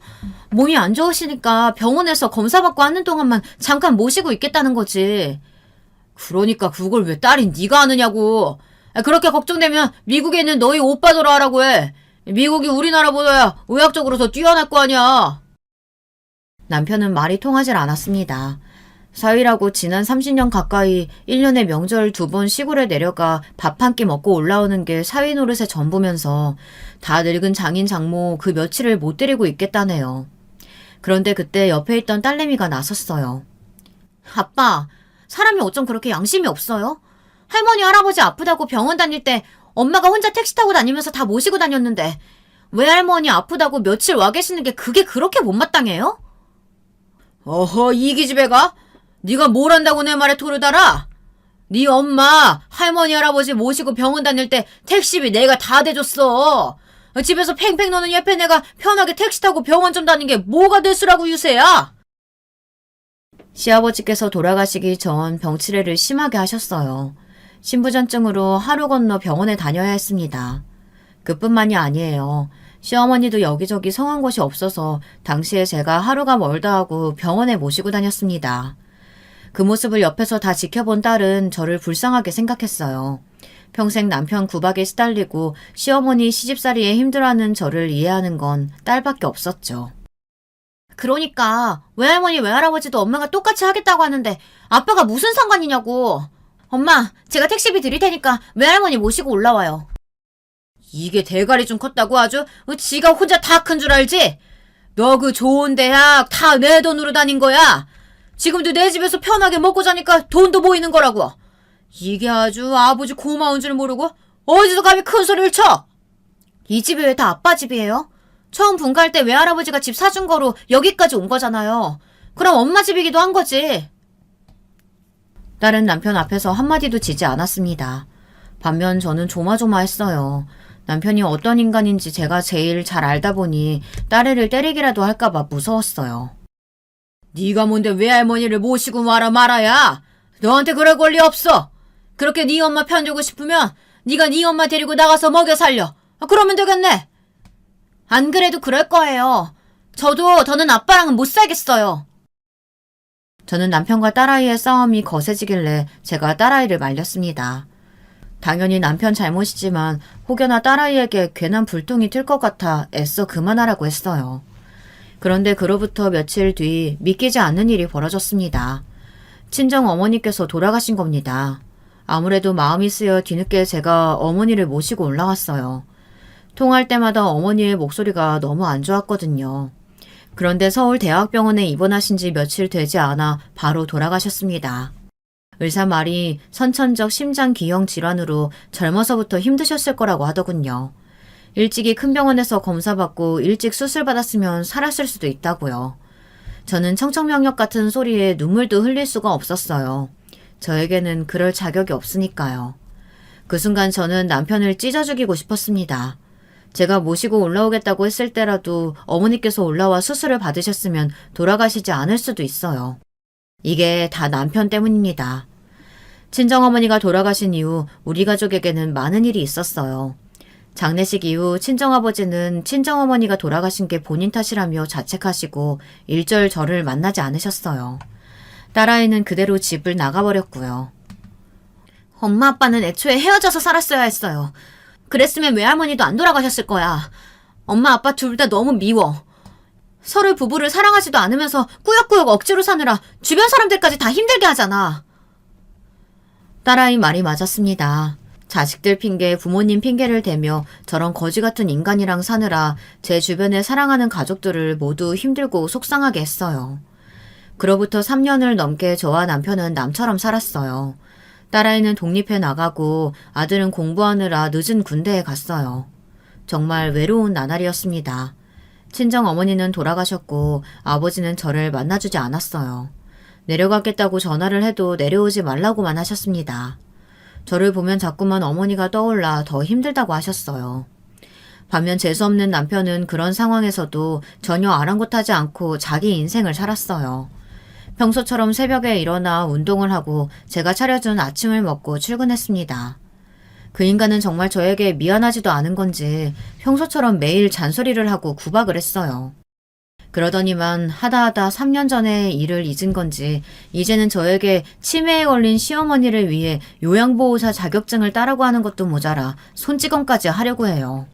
몸이 안 좋으시니까 병원에서 검사받고 하는 동안만 잠깐 모시고 있겠다는 거지. 그러니까 그걸 왜 딸인 네가 하느냐고. 그렇게 걱정되면 미국에 있는 너희 오빠더러 하라고 해. 미국이 우리나라보다야 의학적으로 더 뛰어날 거 아니야. 남편은 말이 통하질 않았습니다. 사위라고 지난 30년 가까이 1년에 명절 2번 시골에 내려가 밥 한 끼 먹고 올라오는 게 사위 노릇의 전부면서 다 늙은 장인 장모 그 며칠을 못 데리고 있겠다네요. 그런데 그때 옆에 있던 딸내미가 나섰어요. 아빠, 사람이 어쩜 그렇게 양심이 없어요? 할머니 할아버지 아프다고 병원 다닐 때 엄마가 혼자 택시 타고 다니면서 다 모시고 다녔는데 외할머니 아프다고 며칠 와 계시는 게 그게 그렇게 못마땅해요? 어허, 이 기집애가? 네가 뭘 한다고 내 말에 토를 달아? 네 엄마, 할머니, 할아버지 모시고 병원 다닐 때 택시비 내가 다 대줬어. 집에서 팽팽 노는 예편애가 편하게 택시 타고 병원 좀 다닌 게 뭐가 대수라고 유세야? 시아버지께서 돌아가시기 전 병치레를 심하게 하셨어요. 신부전증으로 하루 건너 병원에 다녀야 했습니다. 그뿐만이 아니에요. 시어머니도 여기저기 성한 곳이 없어서 당시에 제가 하루가 멀다 하고 병원에 모시고 다녔습니다. 그 모습을 옆에서 다 지켜본 딸은 저를 불쌍하게 생각했어요. 평생 남편 구박에 시달리고 시어머니 시집살이에 힘들어하는 저를 이해하는 건 딸밖에 없었죠. 그러니까 외할머니 외할아버지도 엄마가 똑같이 하겠다고 하는데 아빠가 무슨 상관이냐고. 엄마, 제가 택시비 드릴 테니까 외할머니 모시고 올라와요. 이게 대가리 좀 컸다고 아주 지가 혼자 다 큰 줄 알지? 너 그 좋은 대학 다 내 돈으로 다닌 거야. 지금도 내 집에서 편하게 먹고 자니까 돈도 모이는 거라고. 이게 아주 아버지 고마운 줄 모르고 어디서 감히 큰 소리를 쳐? 이 집이 왜 다 아빠 집이에요? 처음 분가할 때 외할아버지가 집 사준 거로 여기까지 온 거잖아요. 그럼 엄마 집이기도 한 거지. 딸은 남편 앞에서 한마디도 지지 않았습니다. 반면 저는 조마조마했어요. 남편이 어떤 인간인지 제가 제일 잘 알다 보니 딸애를 때리기라도 할까봐 무서웠어요. 네가 뭔데 외할머니를 모시고 와라 말아야. 너한테 그럴 권리 없어. 그렇게 네 엄마 편주고 싶으면 네가 네 엄마 데리고 나가서 먹여 살려. 그러면 되겠네. 안 그래도 그럴 거예요. 저도 더는 아빠랑은 못 살겠어요. 저는 남편과 딸아이의 싸움이 거세지길래 제가 딸아이를 말렸습니다. 당연히 남편 잘못이지만 혹여나 딸아이에게 괜한 불똥이 튈 것 같아 애써 그만하라고 했어요. 그런데 그로부터 며칠 뒤 믿기지 않는 일이 벌어졌습니다. 친정 어머니께서 돌아가신 겁니다. 아무래도 마음이 쓰여 뒤늦게 제가 어머니를 모시고 올라왔어요. 통화할 때마다 어머니의 목소리가 너무 안 좋았거든요. 그런데 서울대학병원에 입원하신 지 며칠 되지 않아 바로 돌아가셨습니다. 의사 말이 선천적 심장기형 질환으로 젊어서부터 힘드셨을 거라고 하더군요. 일찍이 큰 병원에서 검사받고 일찍 수술받았으면 살았을 수도 있다고요. 저는 청천벽력 같은 소리에 눈물도 흘릴 수가 없었어요. 저에게는 그럴 자격이 없으니까요. 그 순간 저는 남편을 찢어 죽이고 싶었습니다. 제가 모시고 올라오겠다고 했을 때라도 어머니께서 올라와 수술을 받으셨으면 돌아가시지 않을 수도 있어요. 이게 다 남편 때문입니다. 친정어머니가 돌아가신 이후 우리 가족에게는 많은 일이 있었어요. 장례식 이후 친정아버지는 친정어머니가 돌아가신 게 본인 탓이라며 자책하시고 일절 저를 만나지 않으셨어요. 딸아이는 그대로 집을 나가버렸고요. 엄마 아빠는 애초에 헤어져서 살았어야 했어요. 그랬으면 외할머니도 안 돌아가셨을 거야. 엄마 아빠 둘 다 너무 미워. 서로 부부를 사랑하지도 않으면서 꾸역꾸역 억지로 사느라 주변 사람들까지 다 힘들게 하잖아. 딸아이 말이 맞았습니다. 자식들 핑계, 부모님 핑계를 대며 저런 거지 같은 인간이랑 사느라 제 주변에 사랑하는 가족들을 모두 힘들고 속상하게 했어요. 그로부터 3년을 넘게 저와 남편은 남처럼 살았어요. 딸아이는 독립해 나가고 아들은 공부하느라 늦은 군대에 갔어요. 정말 외로운 나날이었습니다. 친정 어머니는 돌아가셨고 아버지는 저를 만나주지 않았어요. 내려가겠다고 전화를 해도 내려오지 말라고만 하셨습니다. 저를 보면 자꾸만 어머니가 떠올라 더 힘들다고 하셨어요. 반면 재수없는 남편은 그런 상황에서도 전혀 아랑곳하지 않고 자기 인생을 살았어요. 평소처럼 새벽에 일어나 운동을 하고 제가 차려준 아침을 먹고 출근했습니다. 그 인간은 정말 저에게 미안하지도 않은 건지 평소처럼 매일 잔소리를 하고 구박을 했어요. 그러더니만 하다 3년 전에 일을 잊은 건지 이제는 저에게 치매에 걸린 시어머니를 위해 요양보호사 자격증을 따라고 하는 것도 모자라 손찌검까지 하려고 해요.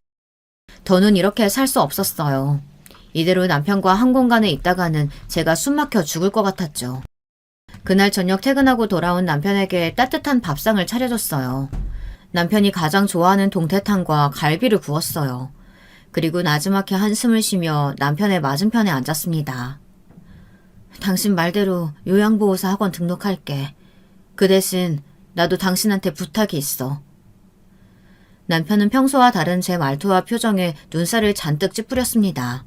더는 이렇게 살 수 없었어요. 이대로 남편과 한 공간에 있다가는 제가 숨막혀 죽을 것 같았죠. 그날 저녁 퇴근하고 돌아온 남편에게 따뜻한 밥상을 차려줬어요. 남편이 가장 좋아하는 동태탕과 갈비를 구웠어요. 그리고 나지막히 한숨을 쉬며 남편의 맞은편에 앉았습니다. 당신 말대로 요양보호사 학원 등록할게. 그 대신 나도 당신한테 부탁이 있어. 남편은 평소와 다른 제 말투와 표정에 눈살을 잔뜩 찌푸렸습니다.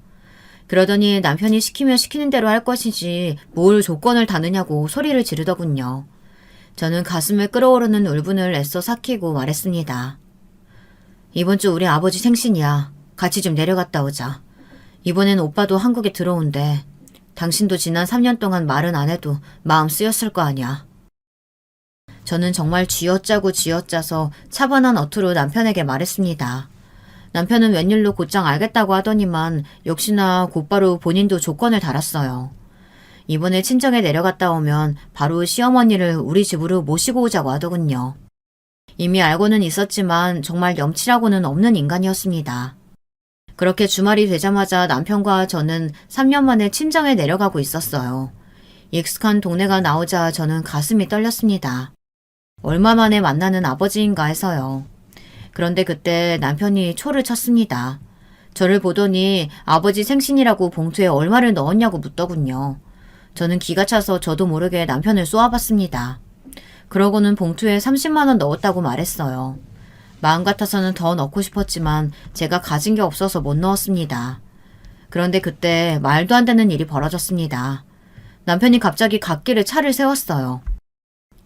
그러더니 남편이 시키면 시키는 대로 할 것이지 뭘 조건을 다느냐고 소리를 지르더군요. 저는 가슴에 끓어오르는 울분을 애써 삭히고 말했습니다. 이번 주 우리 아버지 생신이야. 같이 좀 내려갔다 오자. 이번엔 오빠도 한국에 들어온대. 당신도 지난 3년 동안 말은 안 해도 마음 쓰였을 거 아니야. 저는 정말 쥐어짜고 쥐어짜서 차분한 어투로 남편에게 말했습니다. 남편은 웬일로 곧장 알겠다고 하더니만 역시나 곧바로 본인도 조건을 달았어요. 이번에 친정에 내려갔다 오면 바로 시어머니를 우리 집으로 모시고 오자고 하더군요. 이미 알고는 있었지만 정말 염치라고는 없는 인간이었습니다. 그렇게 주말이 되자마자 남편과 저는 3년 만에 친정에 내려가고 있었어요. 익숙한 동네가 나오자 저는 가슴이 떨렸습니다. 얼마 만에 만나는 아버지인가 해서요. 그런데 그때 남편이 초를 쳤습니다. 저를 보더니 아버지 생신이라고 봉투에 얼마를 넣었냐고 묻더군요. 저는 기가 차서 저도 모르게 남편을 쏘아봤습니다. 그러고는 봉투에 30만 원 넣었다고 말했어요. 마음 같아서는 더 넣고 싶었지만 제가 가진 게 없어서 못 넣었습니다. 그런데 그때 말도 안 되는 일이 벌어졌습니다. 남편이 갑자기 갓길에 차를 세웠어요.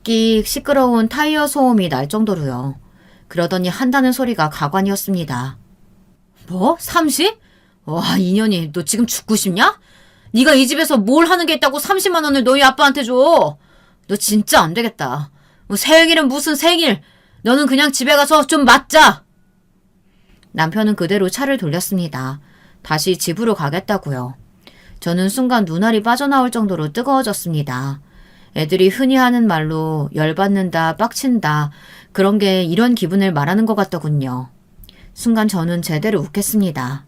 끽 시끄러운 타이어 소음이 날 정도로요. 그러더니 한다는 소리가 가관이었습니다. 뭐? 30? 와, 이년이 너 지금 죽고 싶냐? 네가 이 집에서 뭘 하는 게 있다고 30만 원을 너희 아빠한테 줘. 너 진짜 안 되겠다. 뭐 생일은 무슨 생일. 너는 그냥 집에 가서 좀 맞자. 남편은 그대로 차를 돌렸습니다. 다시 집으로 가겠다고요. 저는 순간 눈알이 빠져나올 정도로 뜨거워졌습니다. 애들이 흔히 하는 말로 열받는다, 빡친다, 그런 게 이런 기분을 말하는 것 같더군요. 순간 저는 제대로 웃겠습니다.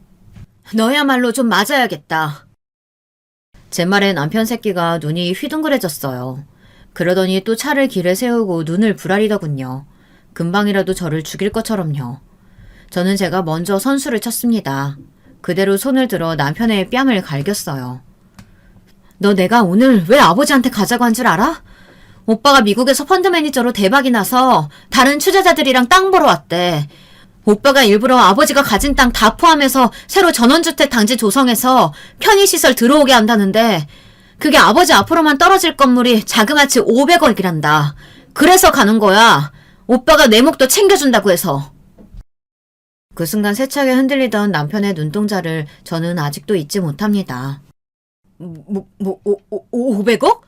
너야말로 좀 맞아야겠다. 제 말에 남편 새끼가 눈이 휘둥그레졌어요. 그러더니 또 차를 길에 세우고 눈을 부라리더군요. 금방이라도 저를 죽일 것처럼요. 저는 제가 먼저 선수를 쳤습니다. 그대로 손을 들어 남편의 뺨을 갈겼어요. 너 내가 오늘 왜 아버지한테 가자고 한 줄 알아? 오빠가 미국에서 펀드 매니저로 대박이 나서 다른 투자자들이랑 땅 보러 왔대. 오빠가 일부러 아버지가 가진 땅 다 포함해서 새로 전원주택 단지 조성해서 편의시설 들어오게 한다는데 그게 아버지 앞으로만 떨어질 건물이 자그마치 500억이란다. 그래서 가는 거야. 오빠가 내 목도 챙겨준다고 해서. 그 순간 세차게 흔들리던 남편의 눈동자를 저는 아직도 잊지 못합니다. 500억?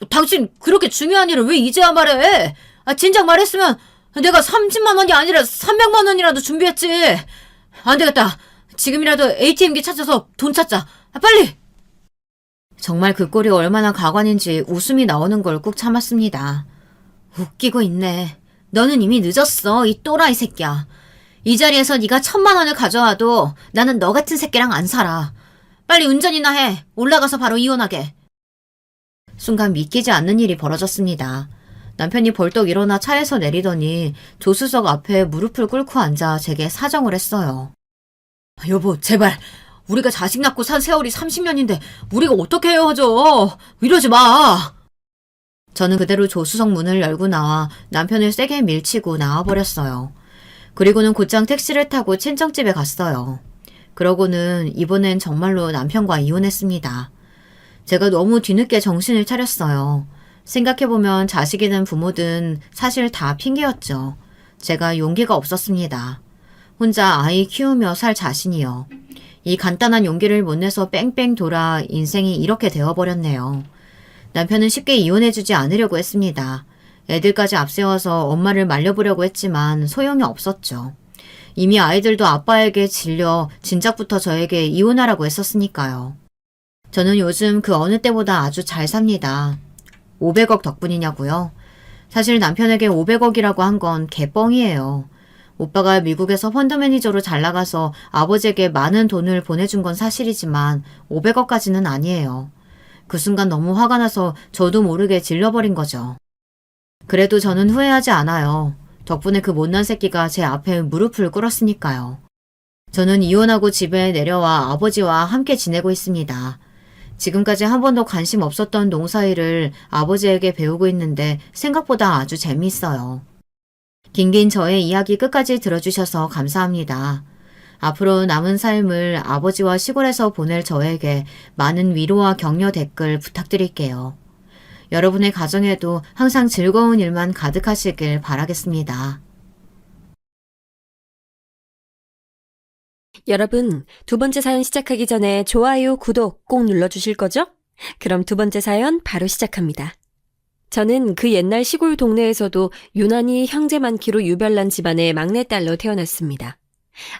당신 그렇게 중요한 일을 왜 이제야 말해? 진작 말했으면 내가 30만 원이 아니라 300만 원이라도 준비했지. 안 되겠다. 지금이라도 ATM기 찾아서 돈 찾자. 빨리! 정말 그 꼴이 얼마나 가관인지 웃음이 나오는 걸 꾹 참았습니다. 웃기고 있네. 너는 이미 늦었어, 이 또라이 새끼야. 이 자리에서 네가 1,000만 원을 가져와도 나는 너 같은 새끼랑 안 살아. 빨리 운전이나 해. 올라가서 바로 이혼하게. 순간 믿기지 않는 일이 벌어졌습니다. 남편이 벌떡 일어나 차에서 내리더니 조수석 앞에 무릎을 꿇고 앉아 제게 사정을 했어요. 여보, 제발. 우리가 자식 낳고 산 세월이 30년인데 우리가 어떻게 헤어져. 이러지 마. 저는 그대로 조수석 문을 열고 나와 남편을 세게 밀치고 나와버렸어요. 그리고는 곧장 택시를 타고 친정집에 갔어요. 그러고는 이번엔 정말로 남편과 이혼했습니다. 제가 너무 뒤늦게 정신을 차렸어요. 생각해보면 자식이든 부모든 사실 다 핑계였죠. 제가 용기가 없었습니다. 혼자 아이 키우며 살 자신이요. 이 간단한 용기를 못 내서 뺑뺑 돌아 인생이 이렇게 되어버렸네요. 남편은 쉽게 이혼해주지 않으려고 했습니다. 애들까지 앞세워서 엄마를 말려보려고 했지만 소용이 없었죠. 이미 아이들도 아빠에게 질려 진작부터 저에게 이혼하라고 했었으니까요. 저는 요즘 그 어느 때보다 아주 잘 삽니다. 500억 덕분이냐고요? 사실 남편에게 500억이라고 한 건 개뻥이에요. 오빠가 미국에서 펀드 매니저로 잘 나가서 아버지에게 많은 돈을 보내준 건 사실이지만 500억까지는 아니에요. 그 순간 너무 화가 나서 저도 모르게 질러버린 거죠. 그래도 저는 후회하지 않아요. 덕분에 그 못난 새끼가 제 앞에 무릎을 꿇었으니까요. 저는 이혼하고 집에 내려와 아버지와 함께 지내고 있습니다. 지금까지 한 번도 관심 없었던 농사일을 아버지에게 배우고 있는데 생각보다 아주 재미있어요. 긴긴 저의 이야기 끝까지 들어주셔서 감사합니다. 앞으로 남은 삶을 아버지와 시골에서 보낼 저에게 많은 위로와 격려 댓글 부탁드릴게요. 여러분의 가정에도 항상 즐거운 일만 가득하시길 바라겠습니다. 여러분, 두 번째 사연 시작하기 전에 좋아요, 구독 꼭 눌러주실 거죠? 그럼 두 번째 사연 바로 시작합니다. 저는 그 옛날 시골 동네에서도 유난히 형제 많기로 유별난 집안의 막내딸로 태어났습니다.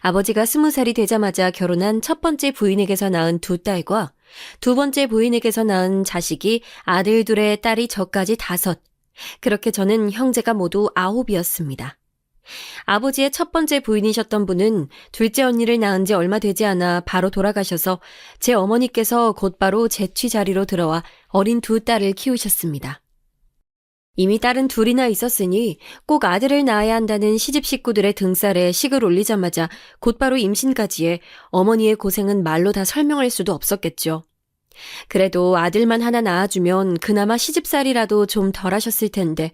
아버지가 20살이 되자마자 결혼한 첫 번째 부인에게서 낳은 두 딸과 두 번째 부인에게서 낳은 자식이 아들 둘에 딸이 저까지 5. 그렇게 저는 형제가 모두 9이었습니다. 아버지의 첫 번째 부인이셨던 분은 둘째 언니를 낳은 지 얼마 되지 않아 바로 돌아가셔서 제 어머니께서 곧바로 재취 자리로 들어와 어린 두 딸을 키우셨습니다. 이미 딸은 2이나 있었으니 꼭 아들을 낳아야 한다는 시집 식구들의 등살에 식을 올리자마자 곧바로 임신까지에 어머니의 고생은 말로 다 설명할 수도 없었겠죠. 그래도 아들만 하나 낳아주면 그나마 시집살이라도 좀 덜 하셨을 텐데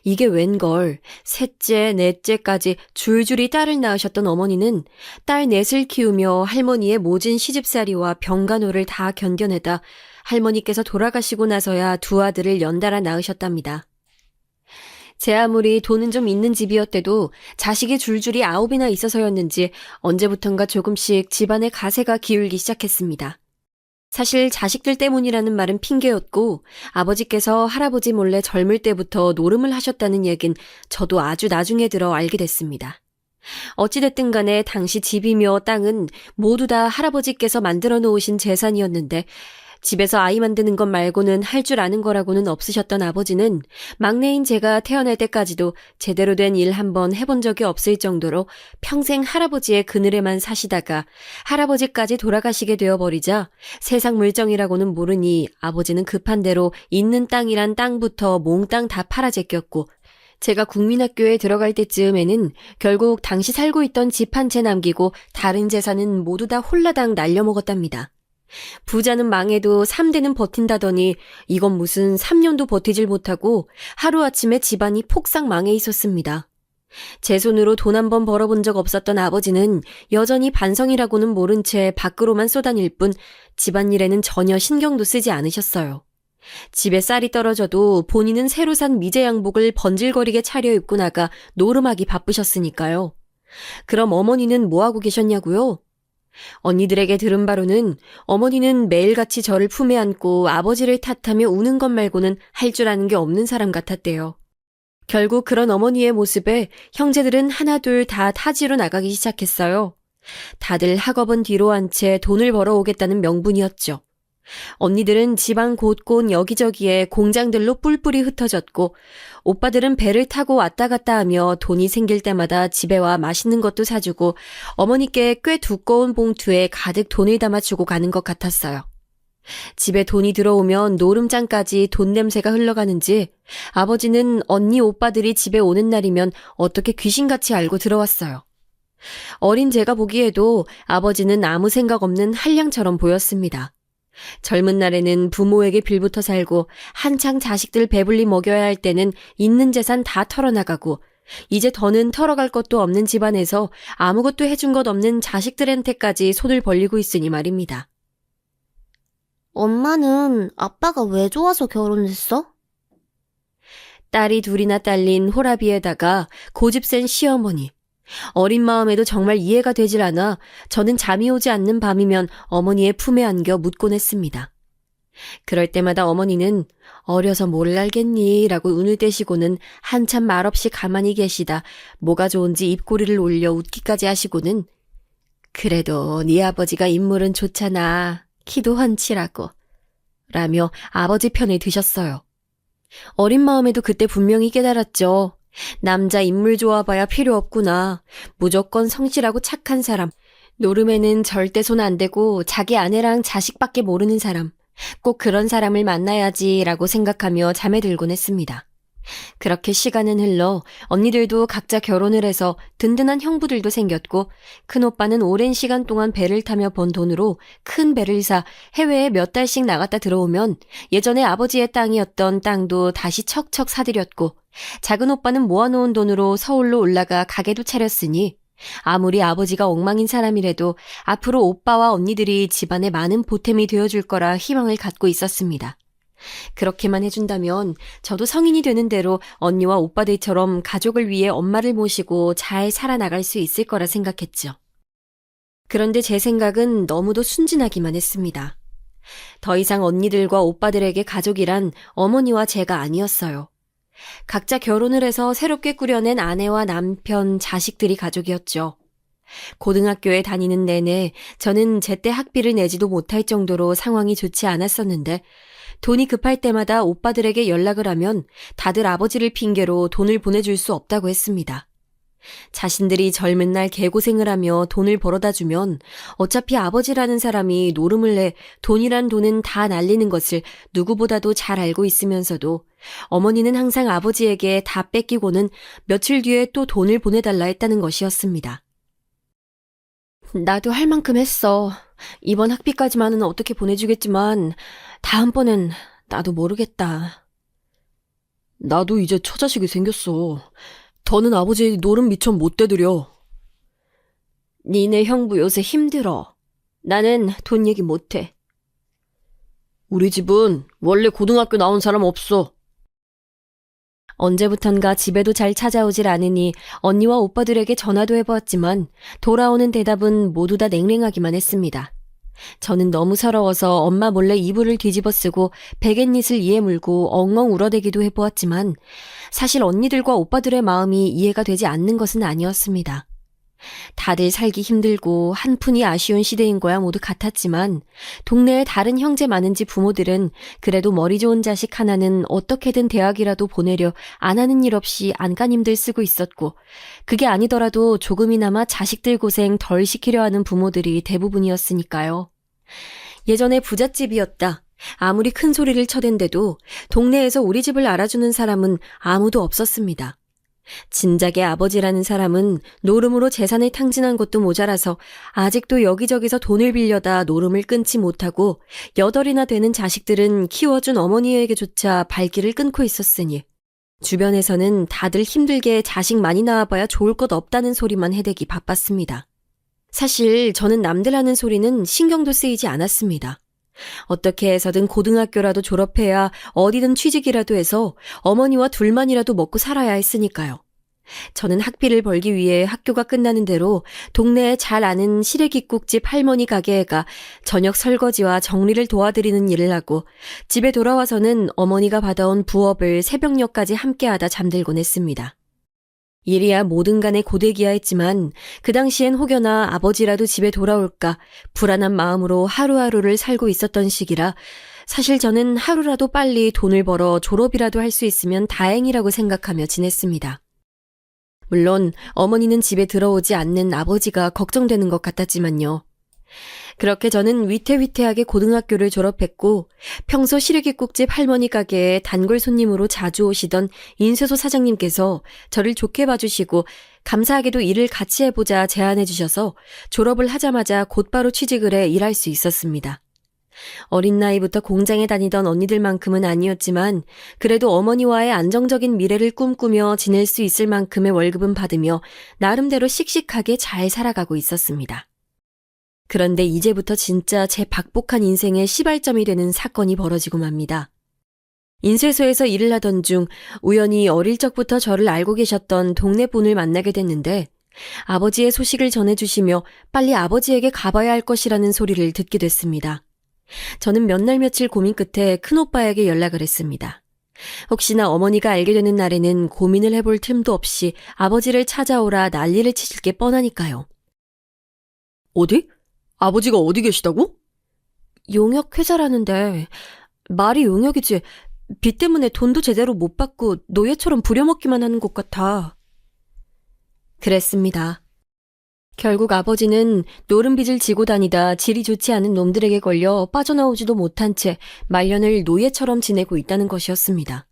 이게 웬걸 셋째, 넷째까지 줄줄이 딸을 낳으셨던 어머니는 딸 넷을 키우며 할머니의 모진 시집살이와 병간호를 다 견뎌내다 할머니께서 돌아가시고 나서야 두 아들을 연달아 낳으셨답니다. 제 아무리 돈은 좀 있는 집이었대도 자식이 줄줄이 9이나 있어서였는지 언제부턴가 조금씩 집안의 가세가 기울기 시작했습니다. 사실 자식들 때문이라는 말은 핑계였고 아버지께서 할아버지 몰래 젊을 때부터 노름을 하셨다는 얘긴 저도 아주 나중에 들어 알게 됐습니다. 어찌됐든 간에 당시 집이며 땅은 모두 다 할아버지께서 만들어 놓으신 재산이었는데 집에서 아이 만드는 것 말고는 할 줄 아는 거라고는 없으셨던 아버지는 막내인 제가 태어날 때까지도 제대로 된 일 한번 해본 적이 없을 정도로 평생 할아버지의 그늘에만 사시다가 할아버지까지 돌아가시게 되어버리자 세상 물정이라고는 모르니 아버지는 급한 대로 있는 땅이란 땅부터 몽땅 다 팔아 제꼈고 제가 국민학교에 들어갈 때쯤에는 결국 당시 살고 있던 집 한 채 남기고 다른 재산은 모두 다 홀라당 날려먹었답니다. 부자는 망해도 3대는 버틴다더니 이건 무슨 3년도 버티질 못하고 하루아침에 집안이 폭삭 망해 있었습니다. 제 손으로 돈 한 번 벌어본 적 없었던 아버지는 여전히 반성이라고는 모른 채 밖으로만 쏘다닐 뿐 집안일에는 전혀 신경도 쓰지 않으셨어요. 집에 쌀이 떨어져도 본인은 새로 산 미제 양복을 번질거리게 차려입고 나가 노름하기 바쁘셨으니까요. 그럼 어머니는 뭐하고 계셨냐고요? 언니들에게 들은 바로는 어머니는 매일같이 저를 품에 안고 아버지를 탓하며 우는 것 말고는 할 줄 아는 게 없는 사람 같았대요. 결국 그런 어머니의 모습에 형제들은 하나둘 다 타지로 나가기 시작했어요. 다들 학업은 뒤로 한 채 돈을 벌어오겠다는 명분이었죠. 언니들은 지방 곳곳 여기저기에 공장들로 뿔뿔이 흩어졌고 오빠들은 배를 타고 왔다 갔다 하며 돈이 생길 때마다 집에 와 맛있는 것도 사주고 어머니께 꽤 두꺼운 봉투에 가득 돈을 담아주고 가는 것 같았어요. 집에 돈이 들어오면 노름장까지 돈 냄새가 흘러가는지 아버지는 언니 오빠들이 집에 오는 날이면 어떻게 귀신같이 알고 들어왔어요. 어린 제가 보기에도 아버지는 아무 생각 없는 한량처럼 보였습니다. 젊은 날에는 부모에게 빌부터 살고 한창 자식들 배불리 먹여야 할 때는 있는 재산 다 털어나가고 이제 더는 털어갈 것도 없는 집안에서 아무것도 해준 것 없는 자식들한테까지 손을 벌리고 있으니 말입니다. 엄마는 아빠가 왜 좋아서 결혼했어? 딸이 둘이나 딸린 호라비에다가 고집센 시어머니. 어린 마음에도 정말 이해가 되질 않아 저는 잠이 오지 않는 밤이면 어머니의 품에 안겨 묻곤 했습니다. 그럴 때마다 어머니는 어려서 뭘 알겠니? 라고 운을 떼시고는 한참 말없이 가만히 계시다 뭐가 좋은지 입꼬리를 올려 웃기까지 하시고는 그래도 네 아버지가 인물은 좋잖아. 키도 훤칠하고 라며 아버지 편을 드셨어요. 어린 마음에도 그때 분명히 깨달았죠. 남자 인물 좋아봐야 필요 없구나. 무조건 성실하고 착한 사람. 노름에는 절대 손 안 대고 자기 아내랑 자식밖에 모르는 사람. 꼭 그런 사람을 만나야지라고 생각하며 잠에 들곤 했습니다. 그렇게 시간은 흘러 언니들도 각자 결혼을 해서 든든한 형부들도 생겼고 큰오빠는 오랜 시간 동안 배를 타며 번 돈으로 큰 배를 사 해외에 몇 달씩 나갔다 들어오면 예전에 아버지의 땅이었던 땅도 다시 척척 사들였고 작은 오빠는 모아놓은 돈으로 서울로 올라가 가게도 차렸으니 아무리 아버지가 엉망인 사람이라도 앞으로 오빠와 언니들이 집안에 많은 보탬이 되어줄 거라 희망을 갖고 있었습니다. 그렇게만 해준다면 저도 성인이 되는 대로 언니와 오빠들처럼 가족을 위해 엄마를 모시고 잘 살아나갈 수 있을 거라 생각했죠. 그런데 제 생각은 너무도 순진하기만 했습니다. 더 이상 언니들과 오빠들에게 가족이란 어머니와 제가 아니었어요. 각자 결혼을 해서 새롭게 꾸려낸 아내와 남편, 자식들이 가족이었죠. 고등학교에 다니는 내내 저는 제때 학비를 내지도 못할 정도로 상황이 좋지 않았었는데 돈이 급할 때마다 오빠들에게 연락을 하면 다들 아버지를 핑계로 돈을 보내줄 수 없다고 했습니다. 자신들이 젊은 날 개고생을 하며 돈을 벌어다 주면 어차피 아버지라는 사람이 노름을 내 돈이란 돈은 다 날리는 것을 누구보다도 잘 알고 있으면서도 어머니는 항상 아버지에게 다 뺏기고는 며칠 뒤에 또 돈을 보내달라 했다는 것이었습니다. 나도 할 만큼 했어. 이번 학비까지만은 어떻게 보내주겠지만 다음번엔 나도 모르겠다. 나도 이제 처자식이 생겼어. 더는 아버지 노름 미천 못 대드려. 니네 형부 요새 힘들어. 나는 돈 얘기 못해. 우리 집은 원래 고등학교 나온 사람 없어. 언제부턴가 집에도 잘 찾아오질 않으니 언니와 오빠들에게 전화도 해보았지만 돌아오는 대답은 모두 다 냉랭하기만 했습니다. 저는 너무 서러워서 엄마 몰래 이불을 뒤집어 쓰고 베갯잇을 이에 물고 엉엉 울어대기도 해보았지만 사실 언니들과 오빠들의 마음이 이해가 되지 않는 것은 아니었습니다. 다들 살기 힘들고 한푼이 아쉬운 시대인 거야 모두 같았지만 동네에 다른 형제 많은 집 부모들은 그래도 머리 좋은 자식 하나는 어떻게든 대학이라도 보내려 안 하는 일 없이 안간힘들 쓰고 있었고 그게 아니더라도 조금이나마 자식들 고생 덜 시키려 하는 부모들이 대부분이었으니까요. 예전에 부잣집이었다. 아무리 큰 소리를 쳐댄데도 동네에서 우리 집을 알아주는 사람은 아무도 없었습니다. 진작에 아버지라는 사람은 노름으로 재산을 탕진한 것도 모자라서 아직도 여기저기서 돈을 빌려다 노름을 끊지 못하고 8이나 되는 자식들은 키워준 어머니에게조차 발길을 끊고 있었으니 주변에서는 다들 힘들게 자식 많이 낳아봐야 좋을 것 없다는 소리만 해대기 바빴습니다. 사실 저는 남들 하는 소리는 신경도 쓰이지 않았습니다. 어떻게 해서든 고등학교라도 졸업해야 어디든 취직이라도 해서 어머니와 둘만이라도 먹고 살아야 했으니까요. 저는 학비를 벌기 위해 학교가 끝나는 대로 동네에 잘 아는 시래기국집 할머니 가게에 가 저녁 설거지와 정리를 도와드리는 일을 하고 집에 돌아와서는 어머니가 받아온 부업을 새벽녘까지 함께하다 잠들곤 했습니다. 일이야 뭐든 간에 고되기야 했지만 그 당시엔 혹여나 아버지라도 집에 돌아올까 불안한 마음으로 하루하루를 살고 있었던 시기라 사실 저는 하루라도 빨리 돈을 벌어 졸업이라도 할 수 있으면 다행이라고 생각하며 지냈습니다. 물론 어머니는 집에 들어오지 않는 아버지가 걱정되는 것 같았지만요. 그렇게 저는 위태위태하게 고등학교를 졸업했고 평소 시래기국집 할머니 가게에 단골 손님으로 자주 오시던 인쇄소 사장님께서 저를 좋게 봐주시고 감사하게도 일을 같이 해보자 제안해 주셔서 졸업을 하자마자 곧바로 취직을 해 일할 수 있었습니다. 어린 나이부터 공장에 다니던 언니들만큼은 아니었지만 그래도 어머니와의 안정적인 미래를 꿈꾸며 지낼 수 있을 만큼의 월급은 받으며 나름대로 씩씩하게 잘 살아가고 있었습니다. 그런데 이제부터 진짜 제 박복한 인생의 시발점이 되는 사건이 벌어지고 맙니다. 인쇄소에서 일을 하던 중 우연히 어릴 적부터 저를 알고 계셨던 동네 분을 만나게 됐는데 아버지의 소식을 전해주시며 빨리 아버지에게 가봐야 할 것이라는 소리를 듣게 됐습니다. 저는 몇 날 며칠 고민 끝에 큰오빠에게 연락을 했습니다. 혹시나 어머니가 알게 되는 날에는 고민을 해볼 틈도 없이 아버지를 찾아오라 난리를 치실 게 뻔하니까요. 어디? 아버지가 어디 계시다고? 용역회사라는데 말이 용역이지 빚 때문에 돈도 제대로 못 받고 노예처럼 부려먹기만 하는 것 같아. 그랬습니다. 결국 아버지는 노름빚을 지고 다니다 질이 좋지 않은 놈들에게 걸려 빠져나오지도 못한 채 말년을 노예처럼 지내고 있다는 것이었습니다.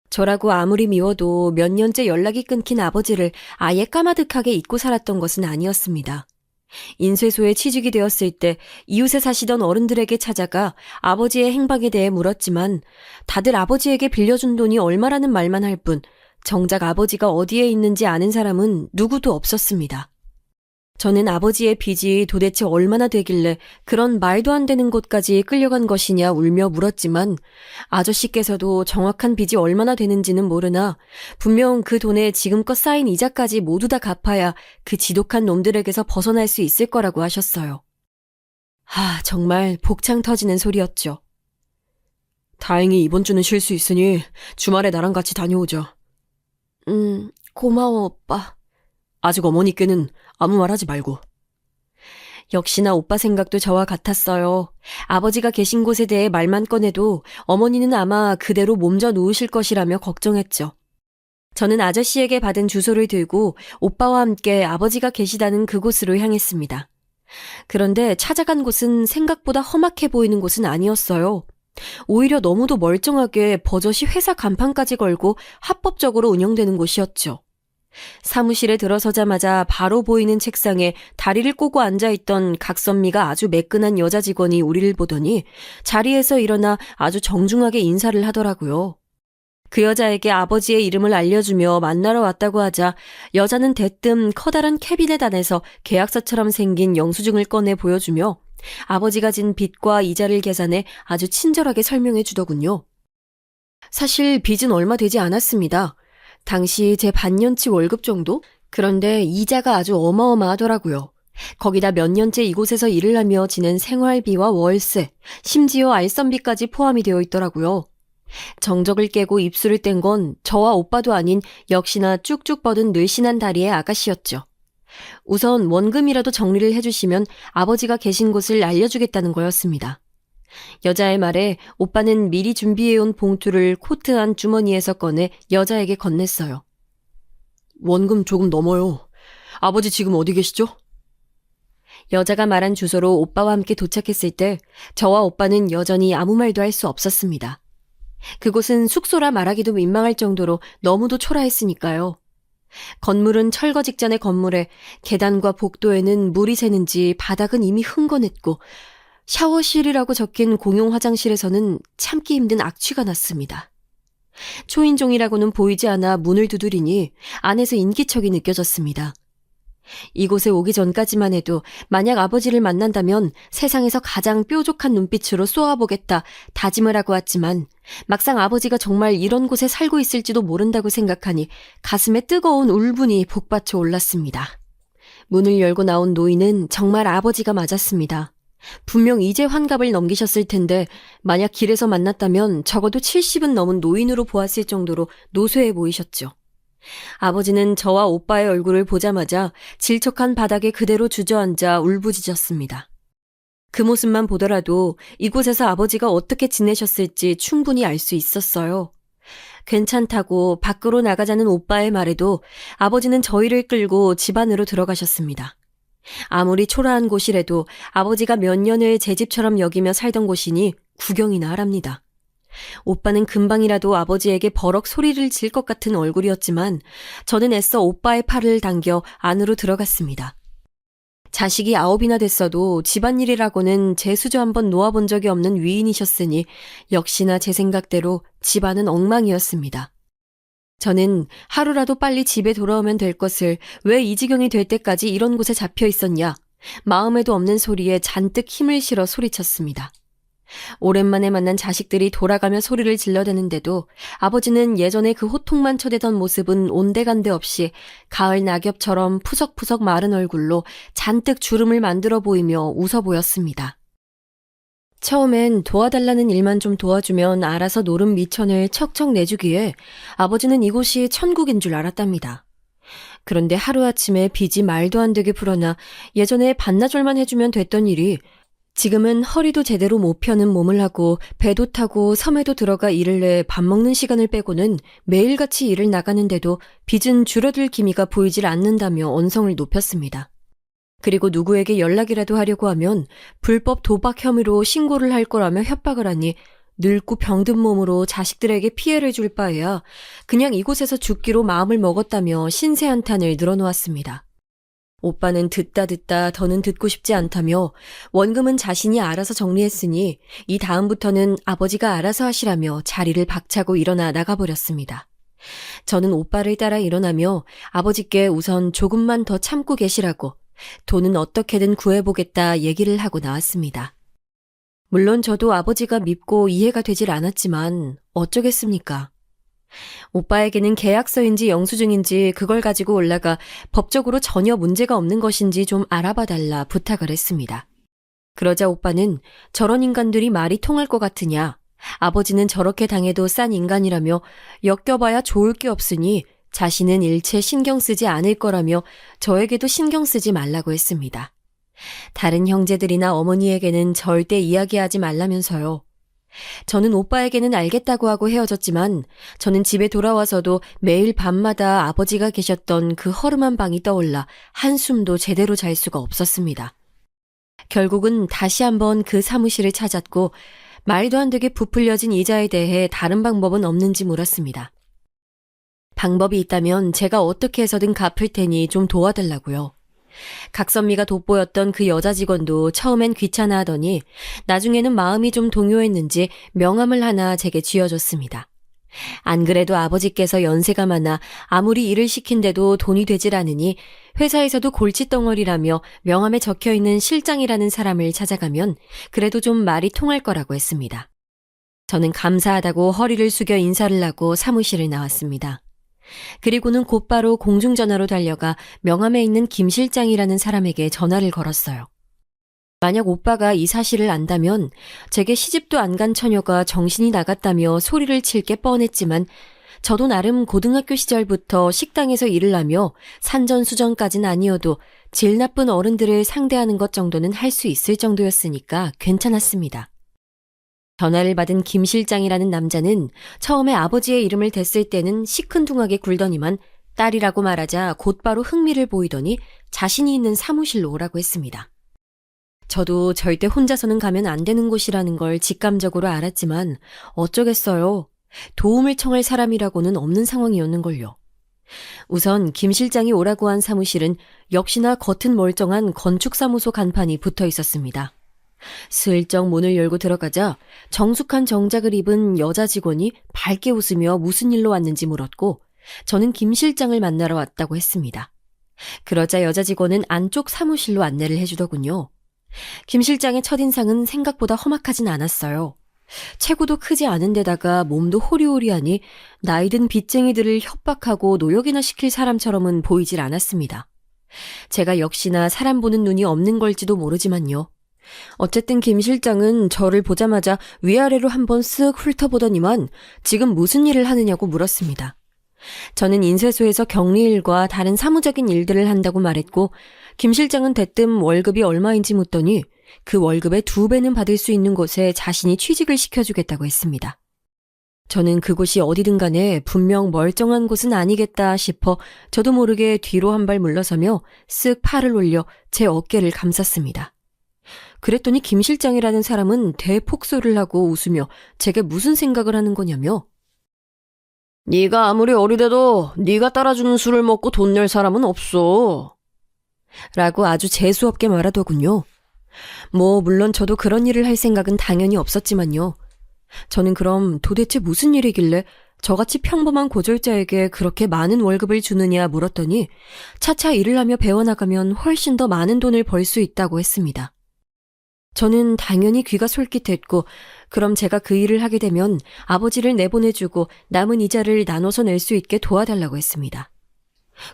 저라고 아무리 미워도 몇 년째 연락이 끊긴 아버지를 아예 까마득하게 잊고 살았던 것은 아니었습니다. 인쇄소에 취직이 되었을 때 이웃에 사시던 어른들에게 찾아가 아버지의 행방에 대해 물었지만 다들 아버지에게 빌려준 돈이 얼마라는 말만 할 뿐 정작 아버지가 어디에 있는지 아는 사람은 누구도 없었습니다. 저는 아버지의 빚이 도대체 얼마나 되길래 그런 말도 안 되는 곳까지 끌려간 것이냐 울며 물었지만 아저씨께서도 정확한 빚이 얼마나 되는지는 모르나 분명 그 돈에 지금껏 쌓인 이자까지 모두 다 갚아야 그 지독한 놈들에게서 벗어날 수 있을 거라고 하셨어요. 정말 복창 터지는 소리였죠. 다행히 이번 주는 쉴 수 있으니 주말에 나랑 같이 다녀오자. 고마워 오빠. 아직 어머니께는 아무 말 하지 말고. 역시나 오빠 생각도 저와 같았어요. 아버지가 계신 곳에 대해 말만 꺼내도 어머니는 아마 그대로 몸져 누우실 것이라며 걱정했죠. 저는 아저씨에게 받은 주소를 들고 오빠와 함께 아버지가 계시다는 그곳으로 향했습니다. 그런데 찾아간 곳은 생각보다 험악해 보이는 곳은 아니었어요. 오히려 너무도 멀쩡하게 버젓이 회사 간판까지 걸고 합법적으로 운영되는 곳이었죠. 사무실에 들어서자마자 바로 보이는 책상에 다리를 꼬고 앉아있던 각선미가 아주 매끈한 여자 직원이 우리를 보더니 자리에서 일어나 아주 정중하게 인사를 하더라고요. 그 여자에게 아버지의 이름을 알려주며 만나러 왔다고 하자 여자는 대뜸 커다란 캐비넷 안에서 계약서처럼 생긴 영수증을 꺼내 보여주며 아버지가 진 빚과 이자를 계산해 아주 친절하게 설명해 주더군요. 사실 빚은 얼마 되지 않았습니다. 당시 제 반년치 월급 정도? 그런데 이자가 아주 어마어마하더라고요. 거기다 몇 년째 이곳에서 일을 하며 지낸 생활비와 월세, 심지어 알선비까지 포함이 되어 있더라고요. 정적을 깨고 입술을 뗀 건 저와 오빠도 아닌 역시나 쭉쭉 뻗은 늘씬한 다리의 아가씨였죠. 우선 원금이라도 정리를 해주시면 아버지가 계신 곳을 알려주겠다는 거였습니다. 여자의 말에 오빠는 미리 준비해온 봉투를 코트 안 주머니에서 꺼내 여자에게 건넸어요. 원금 조금 넘어요. 아버지 지금 어디 계시죠? 여자가 말한 주소로 오빠와 함께 도착했을 때 저와 오빠는 여전히 아무 말도 할 수 없었습니다. 그곳은 숙소라 말하기도 민망할 정도로 너무도 초라했으니까요. 건물은 철거 직전의 건물에 계단과 복도에는 물이 새는지 바닥은 이미 흥건했고 샤워실이라고 적힌 공용 화장실에서는 참기 힘든 악취가 났습니다. 초인종이라고는 보이지 않아 문을 두드리니 안에서 인기척이 느껴졌습니다. 이곳에 오기 전까지만 해도 만약 아버지를 만난다면 세상에서 가장 뾰족한 눈빛으로 쏘아보겠다 다짐을 하고 왔지만 막상 아버지가 정말 이런 곳에 살고 있을지도 모른다고 생각하니 가슴에 뜨거운 울분이 북받쳐 올랐습니다. 문을 열고 나온 노인은 정말 아버지가 맞았습니다. 분명 이제 환갑을 넘기셨을 텐데 만약 길에서 만났다면 적어도 70은 넘은 노인으로 보았을 정도로 노쇠해 보이셨죠. 아버지는 저와 오빠의 얼굴을 보자마자 질척한 바닥에 그대로 주저앉아 울부짖었습니다. 그 모습만 보더라도 이곳에서 아버지가 어떻게 지내셨을지 충분히 알 수 있었어요. 괜찮다고 밖으로 나가자는 오빠의 말에도 아버지는 저희를 끌고 집 안으로 들어가셨습니다. 아무리 초라한 곳이라도 아버지가 몇 년을 제 집처럼 여기며 살던 곳이니 구경이나 하랍니다. 오빠는 금방이라도 아버지에게 버럭 소리를 질 것 같은 얼굴이었지만 저는 애써 오빠의 팔을 당겨 안으로 들어갔습니다. 자식이 9이나 됐어도 집안일이라고는 제 수저 한번 놓아본 적이 없는 위인이셨으니 역시나 제 생각대로 집안은 엉망이었습니다. 저는 하루라도 빨리 집에 돌아오면 될 것을 왜 이 지경이 될 때까지 이런 곳에 잡혀 있었냐, 마음에도 없는 소리에 잔뜩 힘을 실어 소리쳤습니다. 오랜만에 만난 자식들이 돌아가며 소리를 질러대는데도 아버지는 예전에 그 호통만 쳐대던 모습은 온데간데 없이 가을 낙엽처럼 푸석푸석 마른 얼굴로 잔뜩 주름을 만들어 보이며 웃어 보였습니다. 처음엔 도와달라는 일만 좀 도와주면 알아서 노름 미천을 척척 내주기에 아버지는 이곳이 천국인 줄 알았답니다. 그런데 하루아침에 빚이 말도 안 되게 불어나 예전에 반나절만 해주면 됐던 일이 지금은 허리도 제대로 못 펴는 몸을 하고 배도 타고 섬에도 들어가 일을 내 밥 먹는 시간을 빼고는 매일같이 일을 나가는데도 빚은 줄어들 기미가 보이질 않는다며 언성을 높였습니다. 그리고 누구에게 연락이라도 하려고 하면 불법 도박 혐의로 신고를 할 거라며 협박을 하니 늙고 병든 몸으로 자식들에게 피해를 줄 바에야 그냥 이곳에서 죽기로 마음을 먹었다며 신세 한탄을 늘어놓았습니다. 오빠는 듣다 더는 듣고 싶지 않다며 원금은 자신이 알아서 정리했으니 이 다음부터는 아버지가 알아서 하시라며 자리를 박차고 일어나 나가버렸습니다. 저는 오빠를 따라 일어나며 아버지께 우선 조금만 더 참고 계시라고 돈은 어떻게든 구해보겠다 얘기를 하고 나왔습니다. 물론 저도 아버지가 밉고 이해가 되질 않았지만 어쩌겠습니까? 오빠에게는 계약서인지 영수증인지 그걸 가지고 올라가 법적으로 전혀 문제가 없는 것인지 좀 알아봐 달라 부탁을 했습니다. 그러자 오빠는 저런 인간들이 말이 통할 것 같으냐, 아버지는 저렇게 당해도 싼 인간이라며 엮여봐야 좋을 게 없으니 자신은 일체 신경 쓰지 않을 거라며 저에게도 신경 쓰지 말라고 했습니다. 다른 형제들이나 어머니에게는 절대 이야기하지 말라면서요. 저는 오빠에게는 알겠다고 하고 헤어졌지만 저는 집에 돌아와서도 매일 밤마다 아버지가 계셨던 그 허름한 방이 떠올라 한숨도 제대로 잘 수가 없었습니다. 결국은 다시 한번 그 사무실을 찾았고 말도 안 되게 부풀려진 이자에 대해 다른 방법은 없는지 물었습니다. 방법이 있다면 제가 어떻게 해서든 갚을 테니 좀 도와달라고요. 각선미가 돋보였던 그 여자 직원도 처음엔 귀찮아하더니 나중에는 마음이 좀 동요했는지 명함을 하나 제게 쥐어줬습니다. 안 그래도 아버지께서 연세가 많아 아무리 일을 시킨데도 돈이 되질 않으니 회사에서도 골칫덩어리라며 명함에 적혀있는 실장이라는 사람을 찾아가면 그래도 좀 말이 통할 거라고 했습니다. 저는 감사하다고 허리를 숙여 인사를 하고 사무실을 나왔습니다. 그리고는 곧바로 공중전화로 달려가 명함에 있는 김 실장이라는 사람에게 전화를 걸었어요. 만약 오빠가 이 사실을 안다면 제게 시집도 안 간 처녀가 정신이 나갔다며 소리를 칠 게 뻔했지만 저도 나름 고등학교 시절부터 식당에서 일을 하며 산전수전까진 아니어도 질 나쁜 어른들을 상대하는 것 정도는 할 수 있을 정도였으니까 괜찮았습니다. 전화를 받은 김 실장이라는 남자는 처음에 아버지의 이름을 댔을 때는 시큰둥하게 굴더니만 딸이라고 말하자 곧바로 흥미를 보이더니 자신이 있는 사무실로 오라고 했습니다. 저도 절대 혼자서는 가면 안 되는 곳이라는 걸 직감적으로 알았지만 어쩌겠어요. 도움을 청할 사람이라고는 없는 상황이었는걸요. 우선 김 실장이 오라고 한 사무실은 역시나 겉은 멀쩡한 건축사무소 간판이 붙어 있었습니다. 슬쩍 문을 열고 들어가자 정숙한 정장을 입은 여자 직원이 밝게 웃으며 무슨 일로 왔는지 물었고 저는 김 실장을 만나러 왔다고 했습니다. 그러자 여자 직원은 안쪽 사무실로 안내를 해주더군요. 김 실장의 첫인상은 생각보다 험악하진 않았어요. 체구도 크지 않은 데다가 몸도 호리호리하니 나이든 빚쟁이들을 협박하고 노역이나 시킬 사람처럼은 보이질 않았습니다. 제가 역시나 사람 보는 눈이 없는 걸지도 모르지만요. 어쨌든 김 실장은 저를 보자마자 위아래로 한번 쓱 훑어보더니만 지금 무슨 일을 하느냐고 물었습니다. 저는 인쇄소에서 격리일과 다른 사무적인 일들을 한다고 말했고 김 실장은 대뜸 월급이 얼마인지 묻더니 그 월급의 2배는 받을 수 있는 곳에 자신이 취직을 시켜주겠다고 했습니다. 저는 그곳이 어디든 간에 분명 멀쩡한 곳은 아니겠다 싶어 저도 모르게 뒤로 한 발 물러서며 쓱 팔을 올려 제 어깨를 감쌌습니다. 그랬더니 김 실장이라는 사람은 대폭소를 하고 웃으며 제게 무슨 생각을 하는 거냐며 네가 아무리 어리대도 네가 따라주는 술을 먹고 돈 낼 사람은 없어. 라고 아주 재수없게 말하더군요. 물론 저도 그런 일을 할 생각은 당연히 없었지만요. 저는 그럼 도대체 무슨 일이길래 저같이 평범한 고졸자에게 그렇게 많은 월급을 주느냐 물었더니 차차 일을 하며 배워나가면 훨씬 더 많은 돈을 벌 수 있다고 했습니다. 저는 당연히 귀가 솔깃했고 그럼 제가 그 일을 하게 되면 아버지를 내보내주고 남은 이자를 나눠서 낼 수 있게 도와달라고 했습니다.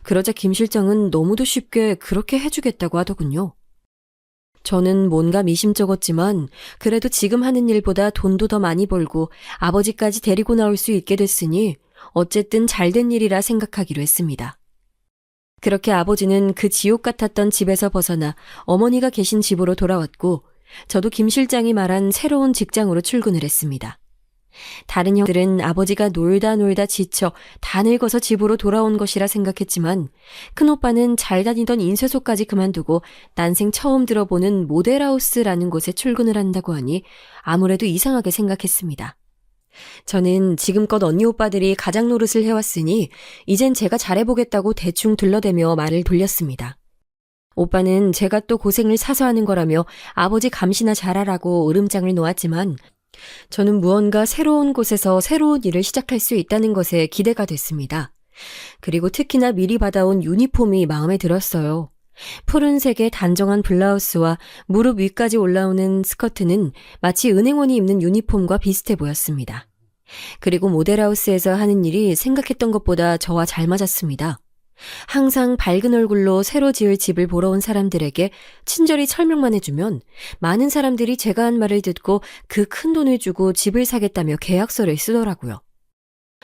그러자 김 실장은 너무도 쉽게 그렇게 해주겠다고 하더군요. 저는 뭔가 미심쩍었지만 그래도 지금 하는 일보다 돈도 더 많이 벌고 아버지까지 데리고 나올 수 있게 됐으니 어쨌든 잘된 일이라 생각하기로 했습니다. 그렇게 아버지는 그 지옥 같았던 집에서 벗어나 어머니가 계신 집으로 돌아왔고 저도 김 실장이 말한 새로운 직장으로 출근을 했습니다. 다른 형들은 아버지가 놀다 지쳐 다 늙어서 집으로 돌아온 것이라 생각했지만 큰오빠는 잘 다니던 인쇄소까지 그만두고 난생 처음 들어보는 모델하우스라는 곳에 출근을 한다고 하니 아무래도 이상하게 생각했습니다. 저는 지금껏 언니 오빠들이 가장 노릇을 해왔으니 이젠 제가 잘해보겠다고 대충 둘러대며 말을 돌렸습니다. 오빠는 제가 또 고생을 사서 하는 거라며 아버지 감시나 잘하라고 으름장을 놓았지만 저는 무언가 새로운 곳에서 새로운 일을 시작할 수 있다는 것에 기대가 됐습니다. 그리고 특히나 미리 받아온 유니폼이 마음에 들었어요. 푸른색의 단정한 블라우스와 무릎 위까지 올라오는 스커트는 마치 은행원이 입는 유니폼과 비슷해 보였습니다. 그리고 모델하우스에서 하는 일이 생각했던 것보다 저와 잘 맞았습니다. 항상 밝은 얼굴로 새로 지을 집을 보러 온 사람들에게 친절히 설명만 해주면 많은 사람들이 제가 한 말을 듣고 그 큰 돈을 주고 집을 사겠다며 계약서를 쓰더라고요.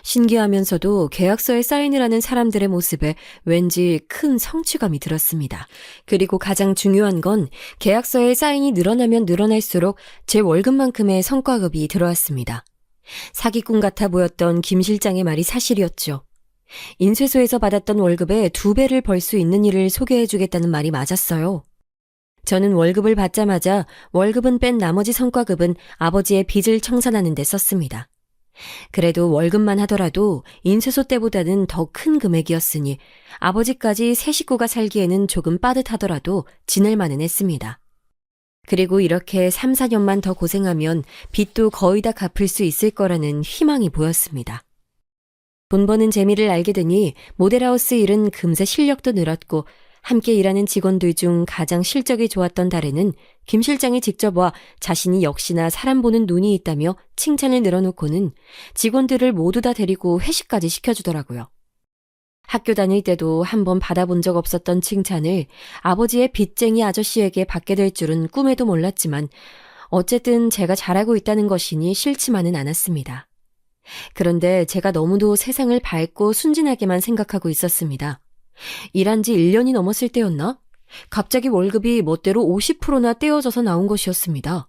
신기하면서도 계약서에 사인을 하는 사람들의 모습에 왠지 큰 성취감이 들었습니다. 그리고 가장 중요한 건 계약서에 사인이 늘어나면 늘어날수록 제 월급만큼의 성과급이 들어왔습니다. 사기꾼 같아 보였던 김 실장의 말이 사실이었죠. 인쇄소에서 받았던 월급의 2배를 벌 수 있는 일을 소개해주겠다는 말이 맞았어요. 저는 월급을 받자마자 월급은 뺀 나머지 성과급은 아버지의 빚을 청산하는 데 썼습니다. 그래도 월급만 하더라도 인쇄소 때보다는 더 큰 금액이었으니 아버지까지 세 식구가 살기에는 조금 빠듯하더라도 지낼 만은 했습니다. 그리고 이렇게 3, 4년만 더 고생하면 빚도 거의 다 갚을 수 있을 거라는 희망이 보였습니다. 돈 버는 재미를 알게 되니 모델하우스 일은 금세 실력도 늘었고 함께 일하는 직원들 중 가장 실적이 좋았던 달에는 김 실장이 직접 와 자신이 역시나 사람 보는 눈이 있다며 칭찬을 늘어놓고는 직원들을 모두 다 데리고 회식까지 시켜주더라고요. 학교 다닐 때도 한번 받아본 적 없었던 칭찬을 아버지의 빚쟁이 아저씨에게 받게 될 줄은 꿈에도 몰랐지만 어쨌든 제가 잘하고 있다는 것이니 싫지만은 않았습니다. 그런데 제가 너무도 세상을 밝고 순진하게만 생각하고 있었습니다. 일한 지 1년이 넘었을 때였나? 갑자기 월급이 멋대로 50%나 떼어져서 나온 것이었습니다.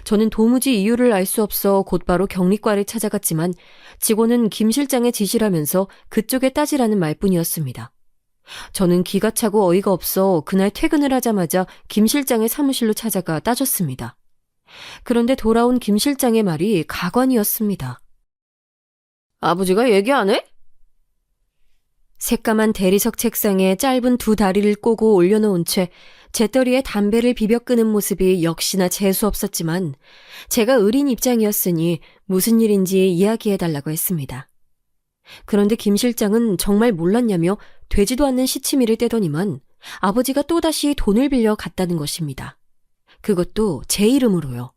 저는 도무지 이유를 알 수 없어 곧바로 격리과를 찾아갔지만 직원은 김 실장의 지시라면서 그쪽에 따지라는 말뿐이었습니다. 저는 기가 차고 어이가 없어 그날 퇴근을 하자마자 김 실장의 사무실로 찾아가 따졌습니다. 그런데 돌아온 김 실장의 말이 가관이었습니다. 아버지가 얘기 안 해? 새까만 대리석 책상에 짧은 두 다리를 꼬고 올려놓은 채 재떨이에 담배를 비벼 끄는 모습이 역시나 재수없었지만 제가 의린 입장이었으니 무슨 일인지 이야기해달라고 했습니다. 그런데 김 실장은 정말 몰랐냐며 되지도 않는 시치미를 떼더니만 아버지가 또다시 돈을 빌려 갔다는 것입니다. 그것도 제 이름으로요.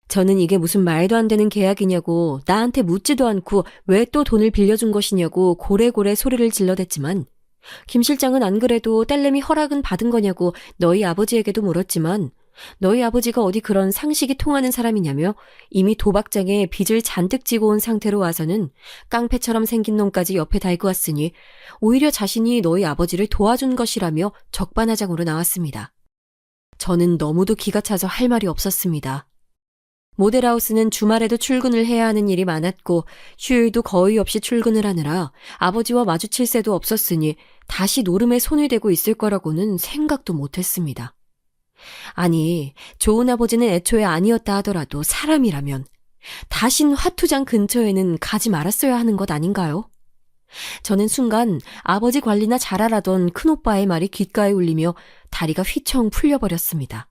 저는 이게 무슨 말도 안 되는 계약이냐고 나한테 묻지도 않고 왜 또 돈을 빌려준 것이냐고 고래고래 소리를 질러댔지만 김 실장은 안 그래도 딸내미 허락은 받은 거냐고 너희 아버지에게도 물었지만 너희 아버지가 어디 그런 상식이 통하는 사람이냐며 이미 도박장에 빚을 잔뜩 지고 온 상태로 와서는 깡패처럼 생긴 놈까지 옆에 달고 왔으니 오히려 자신이 너희 아버지를 도와준 것이라며 적반하장으로 나왔습니다. 저는 너무도 기가 차서 할 말이 없었습니다. 모델하우스는 주말에도 출근을 해야 하는 일이 많았고 휴일도 거의 없이 출근을 하느라 아버지와 마주칠 새도 없었으니 다시 노름에 손을 대고 있을 거라고는 생각도 못했습니다. 아니, 좋은 아버지는 애초에 아니었다 하더라도 사람이라면 다신 화투장 근처에는 가지 말았어야 하는 것 아닌가요? 저는 순간 아버지 관리나 잘하라던 큰오빠의 말이 귓가에 울리며 다리가 휘청 풀려버렸습니다.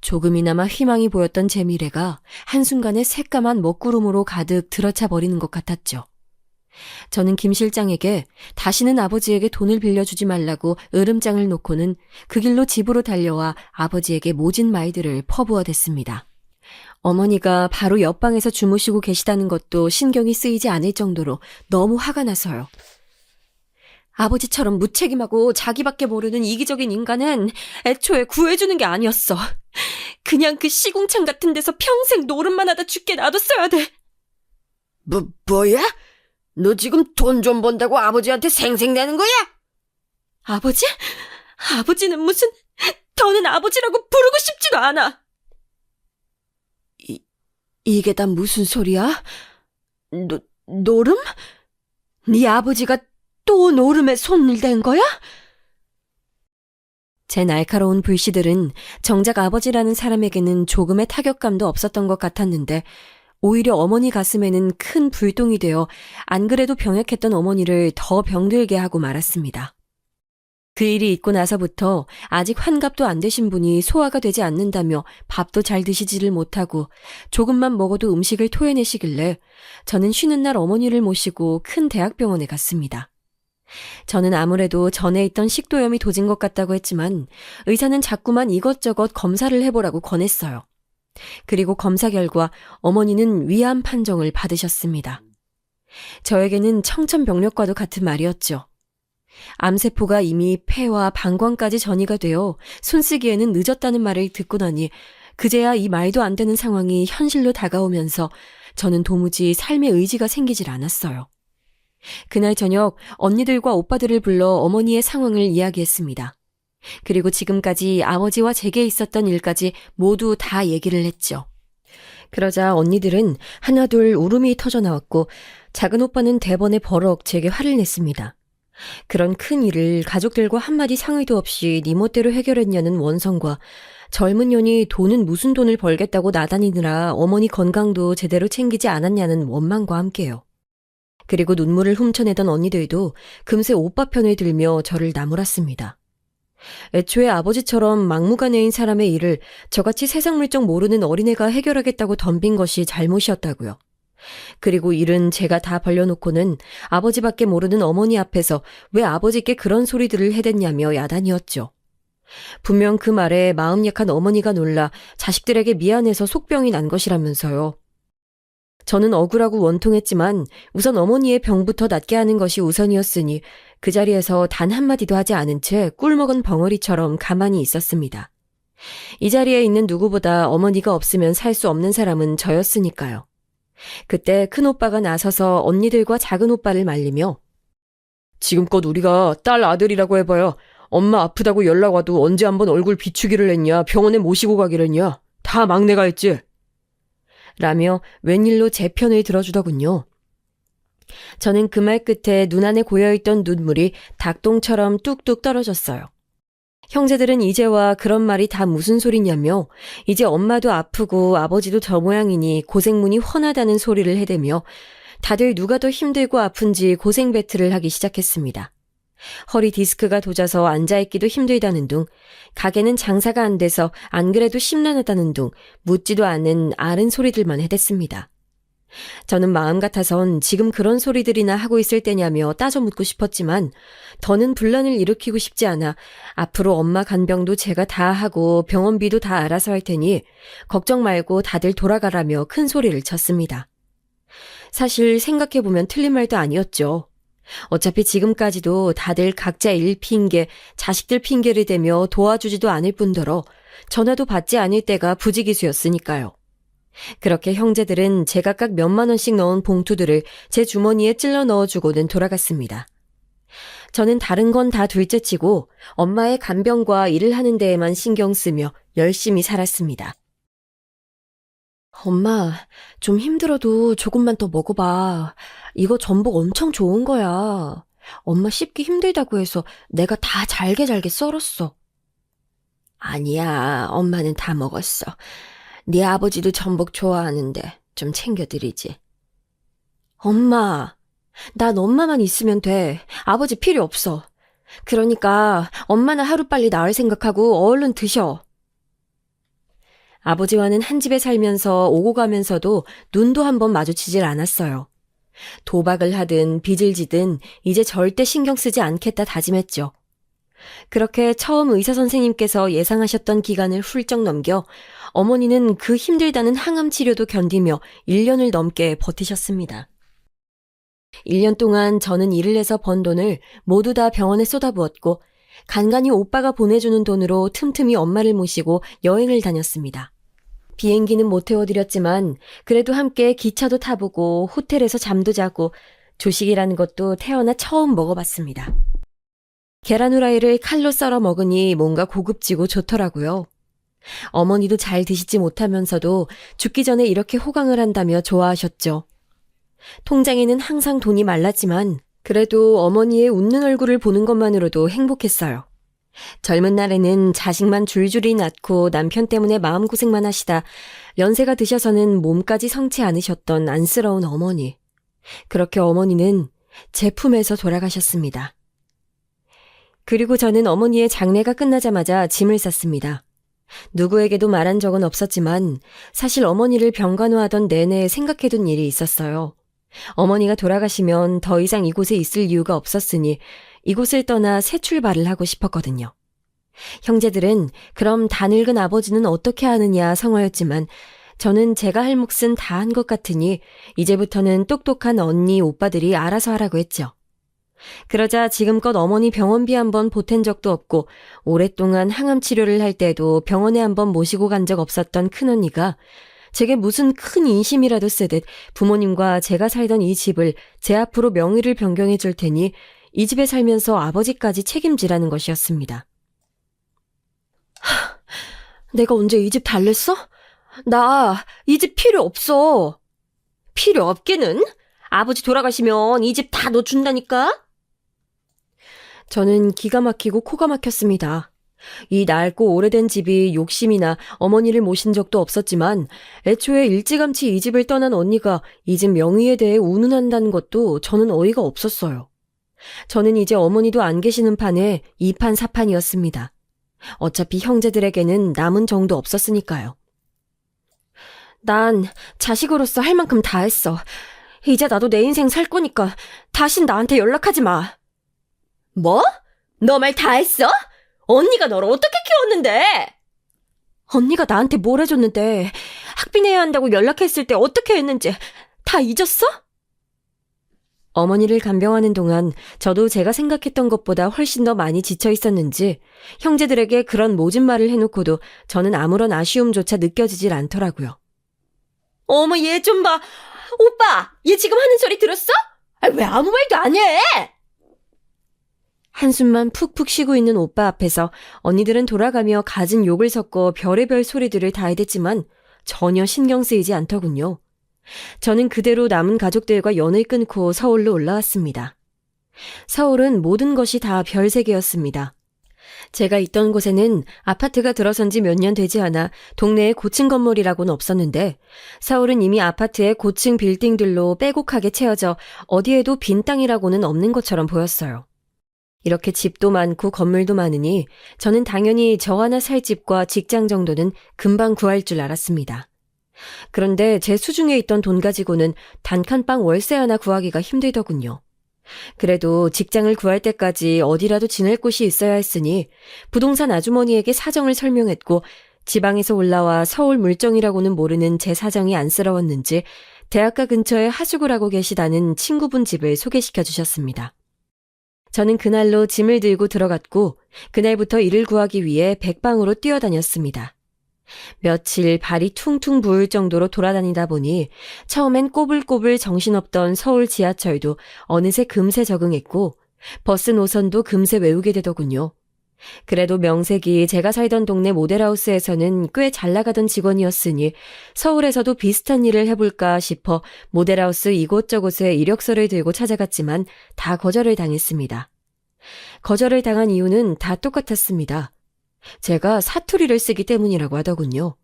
조금이나마 희망이 보였던 제 미래가 한순간에 새까만 먹구름으로 가득 들어차 버리는 것 같았죠. 저는 김 실장에게 다시는 아버지에게 돈을 빌려주지 말라고 으름장을 놓고는 그 길로 집으로 달려와 아버지에게 모진 말들을 퍼부어댔습니다. 어머니가 바로 옆방에서 주무시고 계시다는 것도 신경이 쓰이지 않을 정도로 너무 화가 나서요. 아버지처럼 무책임하고 자기밖에 모르는 이기적인 인간은 애초에 구해주는 게 아니었어. 그냥 그 시궁창 같은 데서 평생 노름만 하다 죽게 놔뒀어야 돼. 뭐야? 너 지금 돈 좀 번다고 아버지한테 생색내는 거야? 아버지? 아버지는 무슨... 더는 아버지라고 부르고 싶지도 않아. 이게 다 무슨 소리야? 노름? 네 아버지가 또 노름에 손을 댄 거야? 제 날카로운 불씨들은 정작 아버지라는 사람에게는 조금의 타격감도 없었던 것 같았는데 오히려 어머니 가슴에는 큰 불똥이 되어 안 그래도 병약했던 어머니를 더 병들게 하고 말았습니다. 그 일이 있고 나서부터 아직 환갑도 안 되신 분이 소화가 되지 않는다며 밥도 잘 드시지를 못하고 조금만 먹어도 음식을 토해내시길래 저는 쉬는 날 어머니를 모시고 큰 대학병원에 갔습니다. 저는 아무래도 전에 있던 식도염이 도진 것 같다고 했지만 의사는 자꾸만 이것저것 검사를 해보라고 권했어요. 그리고 검사 결과 어머니는 위암 판정을 받으셨습니다. 저에게는 청천벽력과도 같은 말이었죠. 암세포가 이미 폐와 방광까지 전이가 되어 손쓰기에는 늦었다는 말을 듣고 나니 그제야 이 말도 안 되는 상황이 현실로 다가오면서 저는 도무지 삶의 의지가 생기질 않았어요. 그날 저녁 언니들과 오빠들을 불러 어머니의 상황을 이야기했습니다. 그리고 지금까지 아버지와 제게 있었던 일까지 모두 다 얘기를 했죠. 그러자 언니들은 하나둘 울음이 터져 나왔고 작은 오빠는 대번에 버럭 제게 화를 냈습니다. 그런 큰 일을 가족들과 한마디 상의도 없이 네 멋대로 해결했냐는 원성과 젊은 년이 돈은 무슨 돈을 벌겠다고 나다니느라 어머니 건강도 제대로 챙기지 않았냐는 원망과 함께요. 그리고 눈물을 훔쳐내던 언니들도 금세 오빠 편을 들며 저를 나무랐습니다. 애초에 아버지처럼 막무가내인 사람의 일을 저같이 세상 물정 모르는 어린애가 해결하겠다고 덤빈 것이 잘못이었다고요. 그리고 일은 제가 다 벌려놓고는 아버지밖에 모르는 어머니 앞에서 왜 아버지께 그런 소리들을 해댔냐며 야단이었죠. 분명 그 말에 마음 약한 어머니가 놀라 자식들에게 미안해서 속병이 난 것이라면서요. 저는 억울하고 원통했지만 우선 어머니의 병부터 낫게 하는 것이 우선이었으니 그 자리에서 단 한마디도 하지 않은 채 꿀먹은 벙어리처럼 가만히 있었습니다. 이 자리에 있는 누구보다 어머니가 없으면 살 수 없는 사람은 저였으니까요. 그때 큰 오빠가 나서서 언니들과 작은 오빠를 말리며 지금껏 우리가 딸 아들이라고 해봐야 엄마 아프다고 연락 와도 언제 한번 얼굴 비추기를 했냐, 병원에 모시고 가기를 했냐, 다 막내가 했지. 라며 웬일로 제 편을 들어주더군요. 저는 그 말 끝에 눈 안에 고여있던 눈물이 닭똥처럼 뚝뚝 떨어졌어요. 형제들은 이제와 그런 말이 다 무슨 소리냐며 이제 엄마도 아프고 아버지도 저 모양이니 고생문이 훤하다는 소리를 해대며 다들 누가 더 힘들고 아픈지 고생 배틀을 하기 시작했습니다. 허리 디스크가 도져서 앉아있기도 힘들다는 둥, 가게는 장사가 안 돼서 안 그래도 심란하다는 둥, 묻지도 않은 앓은 소리들만 해댔습니다. 저는 마음 같아선 지금 그런 소리들이나 하고 있을 때냐며 따져 묻고 싶었지만 더는 분란을 일으키고 싶지 않아 앞으로 엄마 간병도 제가 다 하고 병원비도 다 알아서 할 테니 걱정 말고 다들 돌아가라며 큰 소리를 쳤습니다. 사실 생각해보면 틀린 말도 아니었죠. 어차피 지금까지도 다들 각자 일 핑계, 자식들 핑계를 대며 도와주지도 않을 뿐더러 전화도 받지 않을 때가 부지기수였으니까요. 그렇게 형제들은 제각각 몇만 원씩 넣은 봉투들을 제 주머니에 찔러 넣어주고는 돌아갔습니다. 저는 다른 건 다 둘째치고 엄마의 간병과 일을 하는 데에만 신경 쓰며 열심히 살았습니다. 엄마, 좀 힘들어도 조금만 더 먹어봐. 이거 전복 엄청 좋은 거야. 엄마 씹기 힘들다고 해서 내가 다 잘게 썰었어. 아니야, 엄마는 다 먹었어. 네 아버지도 전복 좋아하는데 좀 챙겨드리지. 엄마, 난 엄마만 있으면 돼. 아버지 필요 없어. 그러니까 엄마는 하루빨리 나을 생각하고 얼른 드셔. 아버지와는 한 집에 살면서 오고 가면서도 눈도 한번 마주치질 않았어요. 도박을 하든 빚을 지든 이제 절대 신경 쓰지 않겠다 다짐했죠. 그렇게 처음 의사 선생님께서 예상하셨던 기간을 훌쩍 넘겨 어머니는 그 힘들다는 항암 치료도 견디며 1년을 넘게 버티셨습니다. 1년 동안 저는 일을 해서 번 돈을 모두 다 병원에 쏟아부었고 간간히 오빠가 보내주는 돈으로 틈틈이 엄마를 모시고 여행을 다녔습니다. 비행기는 못 태워드렸지만 그래도 함께 기차도 타보고 호텔에서 잠도 자고 조식이라는 것도 태어나 처음 먹어봤습니다. 계란 후라이를 칼로 썰어 먹으니 뭔가 고급지고 좋더라고요. 어머니도 잘 드시지 못하면서도 죽기 전에 이렇게 호강을 한다며 좋아하셨죠. 통장에는 항상 돈이 말랐지만 그래도 어머니의 웃는 얼굴을 보는 것만으로도 행복했어요. 젊은 날에는 자식만 줄줄이 낳고 남편 때문에 마음고생만 하시다 연세가 드셔서는 몸까지 성치 않으셨던 안쓰러운 어머니. 그렇게 어머니는 제 품에서 돌아가셨습니다. 그리고 저는 어머니의 장례가 끝나자마자 짐을 쌌습니다. 누구에게도 말한 적은 없었지만 사실 어머니를 병간호하던 내내 생각해둔 일이 있었어요. 어머니가 돌아가시면 더 이상 이곳에 있을 이유가 없었으니 이곳을 떠나 새 출발을 하고 싶었거든요. 형제들은 그럼 다 늙은 아버지는 어떻게 하느냐 성화였지만 저는 제가 할 몫은 다 한 것 같으니 이제부터는 똑똑한 언니, 오빠들이 알아서 하라고 했죠. 그러자 지금껏 어머니 병원비 한번 보탠 적도 없고 오랫동안 항암 치료를 할 때도 병원에 한번 모시고 간 적 없었던 큰언니가 제게 무슨 큰 인심이라도 쓰듯 부모님과 제가 살던 이 집을 제 앞으로 명의를 변경해 줄 테니 이 집에 살면서 아버지까지 책임지라는 것이었습니다. 내가 언제 이 집 달랬어? 나 이 집 필요 없어. 필요 없기는? 아버지 돌아가시면 이 집 다 너 준다니까? 저는 기가 막히고 코가 막혔습니다. 이 낡고 오래된 집이 욕심이나 어머니를 모신 적도 없었지만 애초에 일찌감치 이 집을 떠난 언니가 이 집 명의에 대해 운운한다는 것도 저는 어이가 없었어요. 저는 이제 어머니도 안 계시는 판에 2판 4판이었습니다. 어차피 형제들에게는 남은 정도 없었으니까요. 난 자식으로서 할 만큼 다 했어. 이제 나도 내 인생 살 거니까 다신 나한테 연락하지 마. 뭐? 너 말 다 했어? 언니가 너를 어떻게 키웠는데? 언니가 나한테 뭘 해줬는데 학비내야 한다고 연락했을 때 어떻게 했는지 다 잊었어? 어머니를 간병하는 동안 저도 제가 생각했던 것보다 훨씬 더 많이 지쳐 있었는지 형제들에게 그런 모진 말을 해놓고도 저는 아무런 아쉬움조차 느껴지질 않더라고요. 어머 얘 좀 봐. 오빠, 얘 지금 하는 소리 들었어? 아, 왜 아무 말도 안 해? 한숨만 푹푹 쉬고 있는 오빠 앞에서 언니들은 돌아가며 갖은 욕을 섞어 별의별 소리들을 다 해댔지만 전혀 신경 쓰이지 않더군요. 저는 그대로 남은 가족들과 연을 끊고 서울로 올라왔습니다. 서울은 모든 것이 다 별세계였습니다. 제가 있던 곳에는 아파트가 들어선 지 몇 년 되지 않아 동네에 고층 건물이라고는 없었는데 서울은 이미 아파트의 고층 빌딩들로 빼곡하게 채워져 어디에도 빈 땅이라고는 없는 것처럼 보였어요. 이렇게 집도 많고 건물도 많으니 저는 당연히 저 하나 살 집과 직장 정도는 금방 구할 줄 알았습니다. 그런데 제 수중에 있던 돈 가지고는 단칸방 월세 하나 구하기가 힘들더군요. 그래도 직장을 구할 때까지 어디라도 지낼 곳이 있어야 했으니 부동산 아주머니에게 사정을 설명했고 지방에서 올라와 서울 물정이라고는 모르는 제 사정이 안쓰러웠는지 대학가 근처에 하숙을 하고 계시다는 친구분 집을 소개시켜 주셨습니다. 저는 그날로 짐을 들고 들어갔고 그날부터 일을 구하기 위해 백방으로 뛰어다녔습니다. 며칠 발이 퉁퉁 부을 정도로 돌아다니다 보니 처음엔 꼬불꼬불 정신없던 서울 지하철도 어느새 금세 적응했고 버스 노선도 금세 외우게 되더군요. 그래도 명색이 제가 살던 동네 모델하우스에서는 꽤 잘 나가던 직원이었으니 서울에서도 비슷한 일을 해볼까 싶어 모델하우스 이곳저곳에 이력서를 들고 찾아갔지만 다 거절을 당했습니다. 거절을 당한 이유는 다 똑같았습니다. 제가 사투리를 쓰기 때문이라고 하더군요.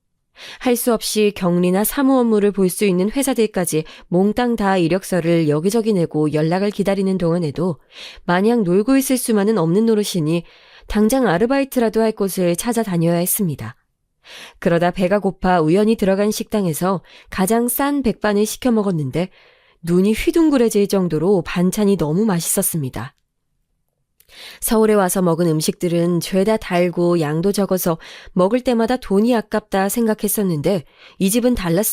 할 수 없이 격리나 사무 업무를 볼 수 있는 회사들까지 몽땅 다 이력서를 여기저기 내고 연락을 기다리는 동안에도 마냥 놀고 있을 수만은 없는 노릇이니 당장 아르바이트라도 할 곳을 찾아다녀야 했습니다. 그러다 배가 고파 우연히 들어간 식당에서 가장 싼 백반을 시켜 먹었는데 눈이 휘둥그레질 정도로 반찬이 너무 맛있었습니다. 서울에 와서 먹은 음식들은 죄다 달고 양도 적어서 먹을 때마다 돈이 아깝다 생각했었는데 이 집은 달랐습니다.